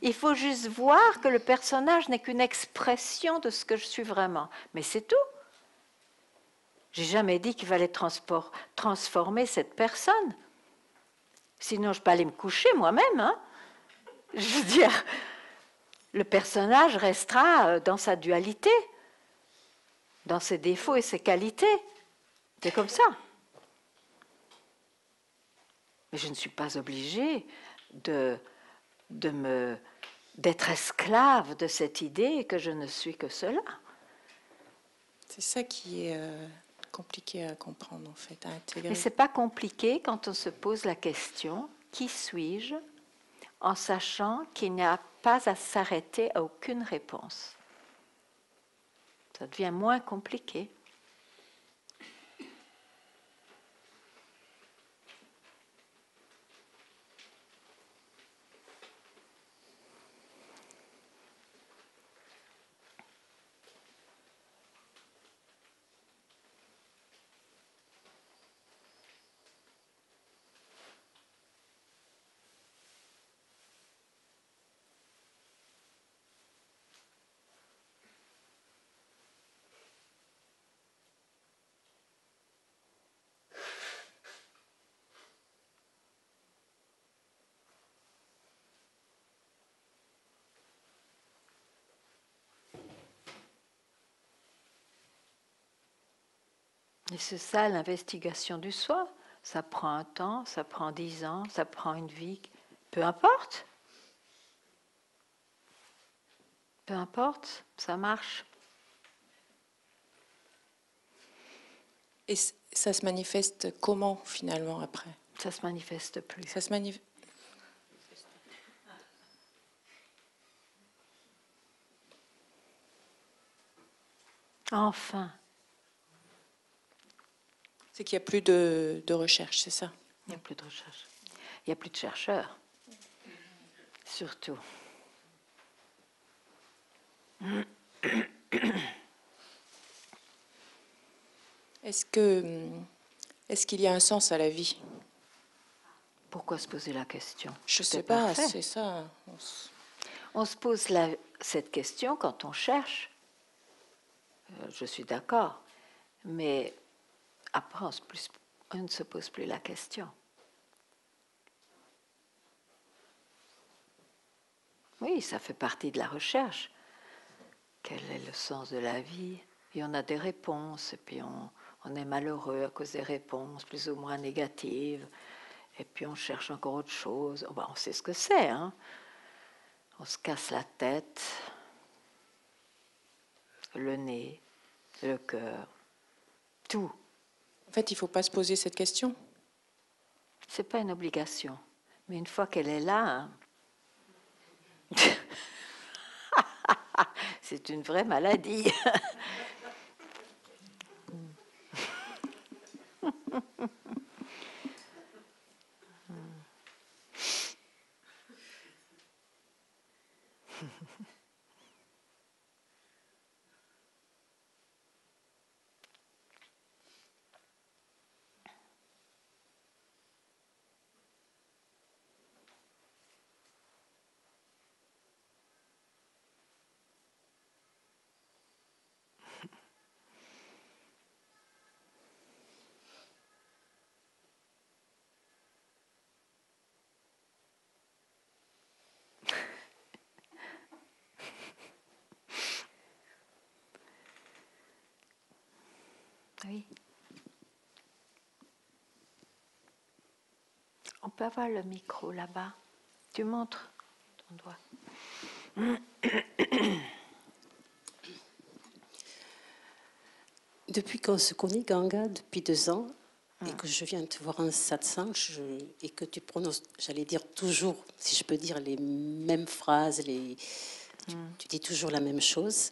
Il faut juste voir que le personnage n'est qu'une expression de ce que je suis vraiment. Mais c'est tout. J'ai jamais dit qu'il fallait transformer cette personne. Sinon, je peux aller me coucher moi-même. Hein. Je veux dire, le personnage restera dans sa dualité, dans ses défauts et ses qualités. C'est comme ça. Mais je ne suis pas obligée d'être esclave de cette idée que je ne suis que cela. C'est ça qui est compliqué à comprendre, en fait, à intégrer. Mais ce n'est pas compliqué quand on se pose la question « Qui suis-je ?» en sachant qu'il n'y a pas à s'arrêter à aucune réponse. Ça devient moins compliqué. Et c'est ça l'investigation du soi. Ça prend un temps, ça prend 10 ans, ça prend une vie. Peu importe. Peu importe, ça marche. Et ça se manifeste comment finalement après? Ça se manifeste plus. Ça se manifeste. Enfin. C'est qu'il n'y a plus de recherche, c'est ça? Il n'y a plus de recherche. Il n'y a plus de chercheurs. Surtout. Est-ce qu'il y a un sens à la vie? Pourquoi se poser la question? Je ne sais pas, c'est ça. On se pose cette question quand on cherche. Je suis d'accord. Mais après, on ne se pose plus la question. Oui, ça fait partie de la recherche. Quel est le sens de la vie? Et on a des réponses, et puis on est malheureux à cause des réponses, plus ou moins négatives. Et puis on cherche encore autre chose. Ben, on sait ce que c'est, hein? On se casse la tête, le nez, le cœur, tout. En fait, il ne faut pas se poser cette question. C'est pas une obligation. Mais une fois qu'elle est là, hein, c'est une vraie maladie. Oui. On peut avoir le micro là-bas. Tu montres ton doigt. Depuis qu'on se connaît, Ganga, depuis 2 ans, et que je viens te voir en satsang, et que tu prononces, j'allais dire toujours, si je peux dire, les mêmes phrases, tu dis toujours la même chose.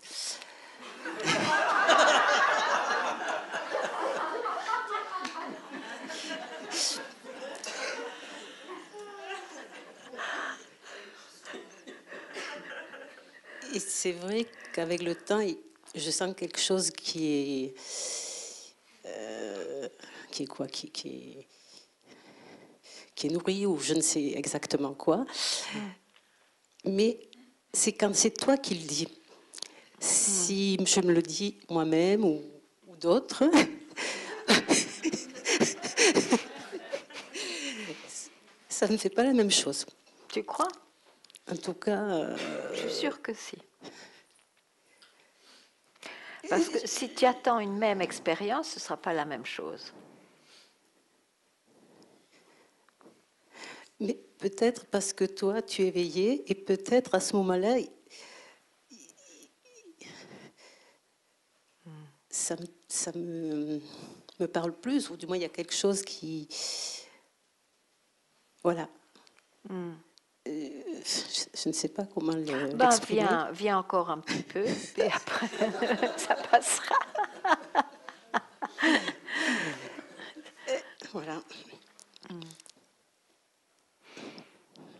Et c'est vrai qu'avec le temps, je sens quelque chose qui est nourri, ou je ne sais exactement quoi. Mais c'est quand c'est toi qui le dis. Si je me le dis moi-même ou d'autres, ça ne fait pas la même chose. Tu crois? En tout cas... Je suis sûre que si. Parce que si tu attends une même expérience, ce ne sera pas la même chose. Mais peut-être parce que toi, tu es éveillé, et peut-être à ce moment-là, ça me parle plus, ou du moins il y a quelque chose qui... Voilà. Je ne sais pas comment l'exprimer. Viens encore un petit peu, et après, ça passera. Voilà.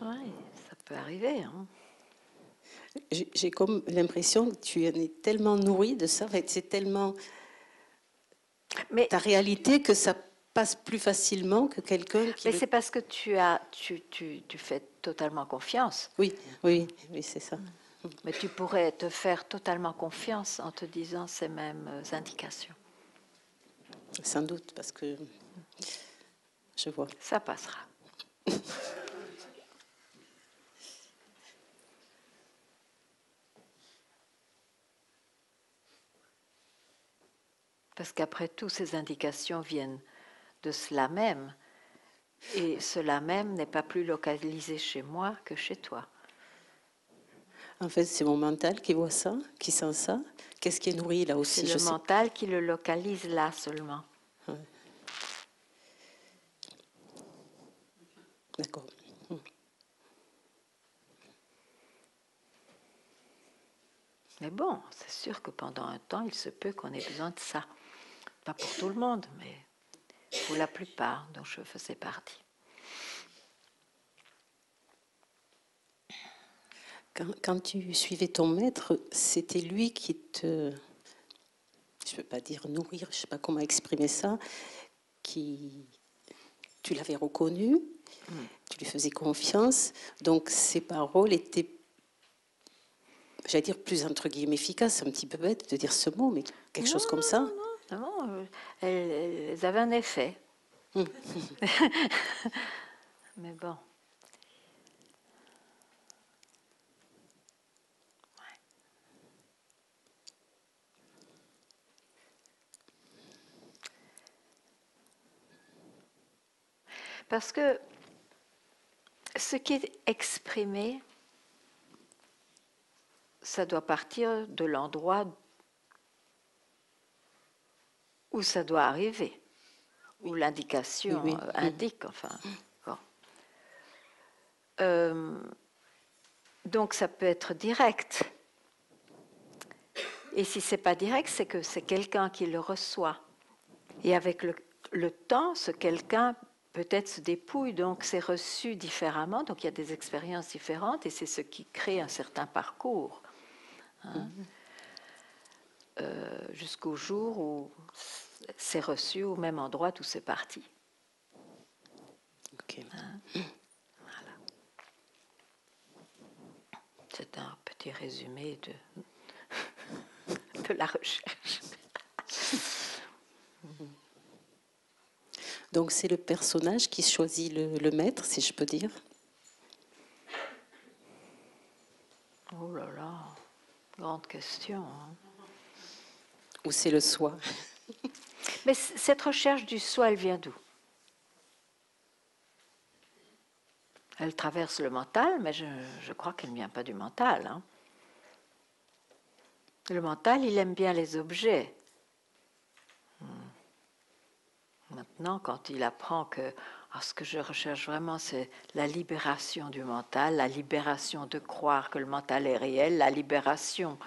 Oui, ça peut arriver. Hein. J'ai comme l'impression que tu en es tellement nourri de ça, c'est tellement ta réalité que ça passe plus facilement que quelqu'un qui... Mais c'est parce que tu fais totalement confiance. Oui, c'est ça. Mais tu pourrais te faire totalement confiance en te disant ces mêmes indications. Sans doute, parce que je vois. Ça passera. Parce qu'après tout, ces indications viennent de cela même. Et cela même n'est pas plus localisé chez moi que chez toi. En fait, c'est mon mental qui voit ça, qui sent ça. Qu'est-ce qui est nourri là aussi? C'est le mental qui le localise là seulement. Ouais. D'accord. Mais bon, c'est sûr que pendant un temps, il se peut qu'on ait besoin de ça. Pas pour tout le monde, mais pour la plupart dont je faisais partie. Quand tu suivais ton maître, c'était lui qui te, je ne peux pas dire nourrir, je ne sais pas comment exprimer ça, tu l'avais reconnu, tu lui faisais confiance, donc ses paroles étaient, j'allais dire, plus entre guillemets efficaces, c'est un petit peu bête de dire ce mot, mais quelque chose comme ça. Non, elles avaient un effet. Mais bon. Parce que ce qui est exprimé, ça doit partir de l'endroit où ça doit arriver, où l'indication indique, enfin. Bon. Donc ça peut être direct. Et si c'est pas direct, c'est que c'est quelqu'un qui le reçoit. Et avec le temps, ce quelqu'un peut-être se dépouille, donc c'est reçu différemment, donc il y a des expériences différentes, et c'est ce qui crée un certain parcours. Hein. Jusqu'au jour où c'est reçu au même endroit d'où c'est parti. Okay. Hein. Voilà. C'est un petit résumé de la recherche. Donc c'est le personnage qui choisit le maître, si je peux dire. Oh là là, grande question. Hein. Ou c'est le soi. Mais cette recherche du soi, elle vient d'où? Elle traverse le mental, mais je crois qu'elle ne vient pas du mental. Hein. Le mental, il aime bien les objets. Maintenant, quand il apprend que ce que je recherche vraiment, c'est la libération du mental, la libération de croire que le mental est réel, la libération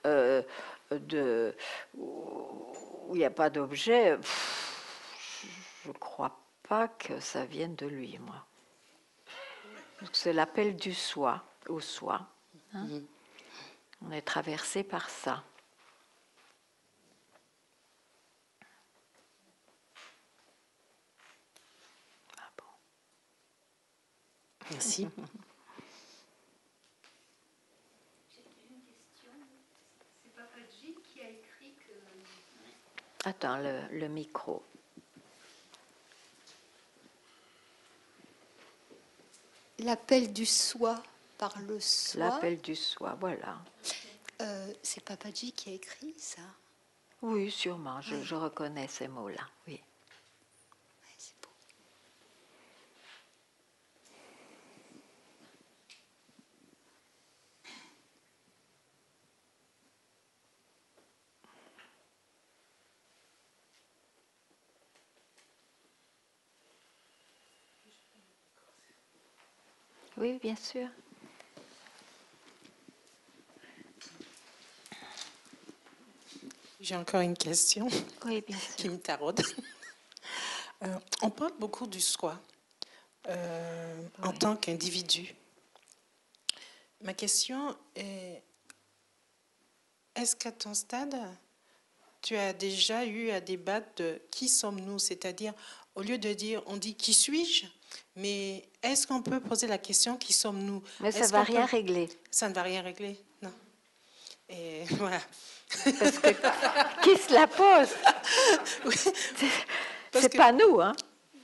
où il n'y a pas d'objet, je ne crois pas que ça vienne de lui, moi. Donc c'est l'appel du soi, au soi. Hein. On est traversé par ça. Ah bon. Merci. Attends, le micro. L'appel du soi par le soi. L'appel du soi, voilà. C'est Papaji qui a écrit ça? Oui, sûrement. Je reconnais ces mots-là, oui. Ouais, c'est beau. Oui, bien sûr. J'ai encore une question qui me taraude. On parle beaucoup du soi en tant qu'individu. Ma question est, est-ce qu'à ton stade, tu as déjà eu à débattre de qui sommes-nous? C'est-à-dire, au lieu de dire, on dit qui suis-je, mais est-ce qu'on peut poser la question qui sommes-nous? Mais ça ne va rien régler. Ça ne va rien régler, non. Et voilà. Parce que qui se la pose? Oui, c'est pas nous, hein?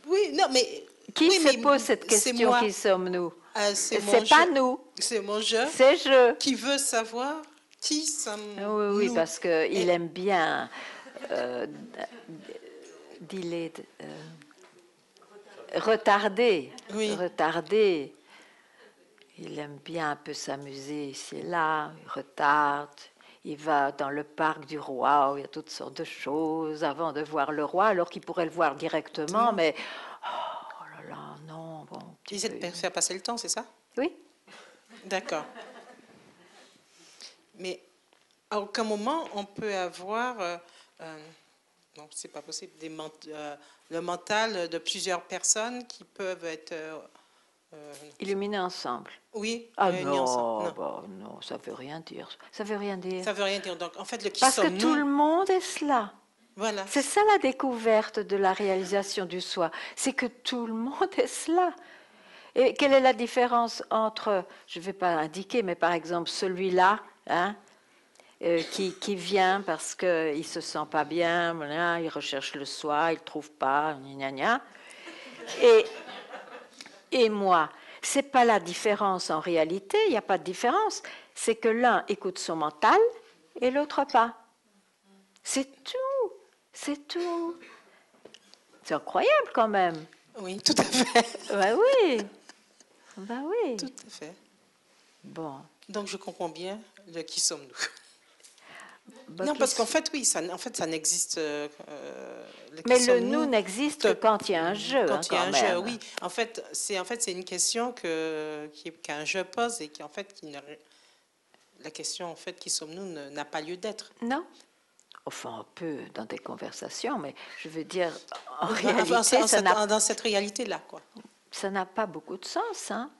Oui, non, mais qui se pose cette question? Qui sommes-nous? C'est pas nous. C'est mon jeu. C'est je. Qui veut savoir qui sommes-nous? Oui, parce qu'il aime bien retarder. Oui. Retarder. Il aime bien un peu s'amuser ici et là. Il retarde. Il va dans le parc du roi où il y a toutes sortes de choses avant de voir le roi, alors qu'il pourrait le voir directement, mais oh là là, non, bon, petit Essayer de faire passer le temps, c'est ça? Oui. D'accord. Mais à aucun moment on peut avoir, non, c'est pas possible, le mental de plusieurs personnes qui peuvent être illuminés ensemble. Oui, ah réunis ensemble. Non, bah, non, ça veut rien dire. Ça veut rien dire. Ça veut rien dire. Donc en fait, le qui parce que sommes-nous, tout le monde est cela. Voilà. C'est ça la découverte de la réalisation du soi, c'est que tout le monde est cela. Et quelle est la différence entre, je ne vais pas indiquer, mais par exemple celui-là, hein, qui vient parce qu'il ne se sent pas bien, voilà, il recherche le soi, il ne trouve pas, gna gna, et moi. Ce n'est pas la différence en réalité, il n'y a pas de différence. C'est que l'un écoute son mental et l'autre pas. C'est tout, c'est tout. C'est incroyable quand même. Oui, tout à fait. Ben oui, ben oui. Tout à fait. Bon. Donc je comprends bien le qui sommes-nous. Ben, non, parce qu'en fait, oui, ça n'existe. Mais le nous n'existe que quand il y a un jeu. Quand il y a un jeu, oui. En fait, c'est une question qu'un jeu pose et qui, en fait, la question, en fait, qui sommes-nous, n'a pas lieu d'être. Non. Enfin, un peu dans des conversations, mais je veux dire, en réalité, dans cette réalité-là, quoi. Ça n'a pas beaucoup de sens, hein.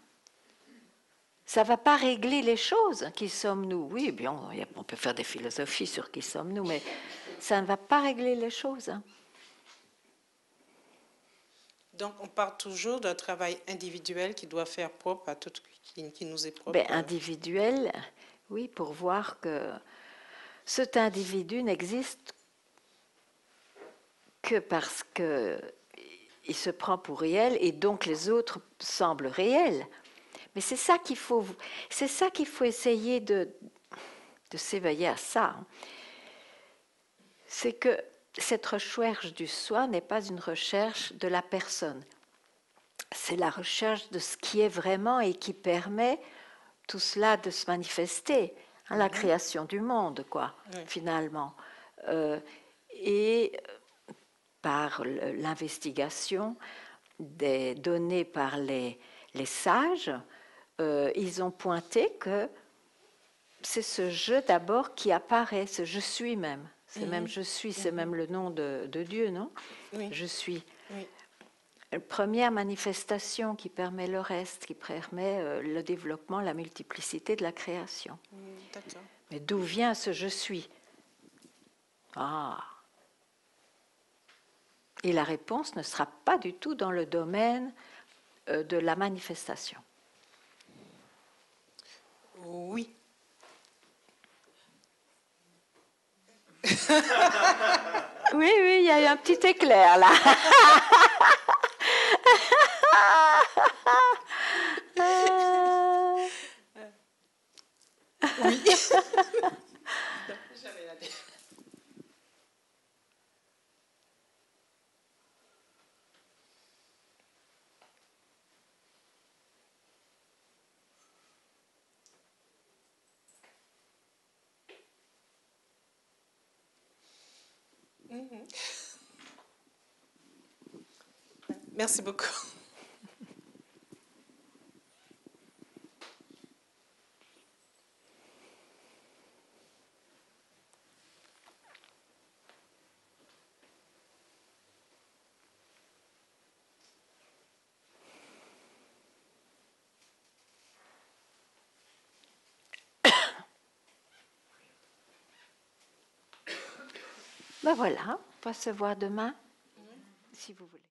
Ça ne va pas régler les choses. Qui sommes-nous? Oui, bien, on peut faire des philosophies sur qui sommes-nous, mais ça ne va pas régler les choses. Hein. Donc, on part toujours d'un travail individuel qui doit faire propre à tout, qui nous est propre. Ben, individuel, oui, pour voir que cet individu n'existe que parce qu'il se prend pour réel et donc les autres semblent réels. Mais c'est ça qu'il faut essayer de s'éveiller à ça. C'est que cette recherche du soi n'est pas une recherche de la personne. C'est la recherche de ce qui est vraiment et qui permet tout cela de se manifester, hein, la création du monde, quoi, finalement. Et par l'investigation des données par les sages, ils ont pointé que c'est ce je d'abord qui apparaît, ce je suis même. C'est même je suis, c'est même le nom de Dieu, non? Oui. Je suis. Oui. Première manifestation qui permet le reste, qui permet le développement, la multiplicité de la création. D'accord. Mais d'où vient ce je suis? Ah. Et la réponse ne sera pas du tout dans le domaine de la manifestation. Oui. Oui, il y a eu un petit éclair là. Oui. J'avais la tête. Merci beaucoup. Ben voilà, on va se voir demain, si vous voulez.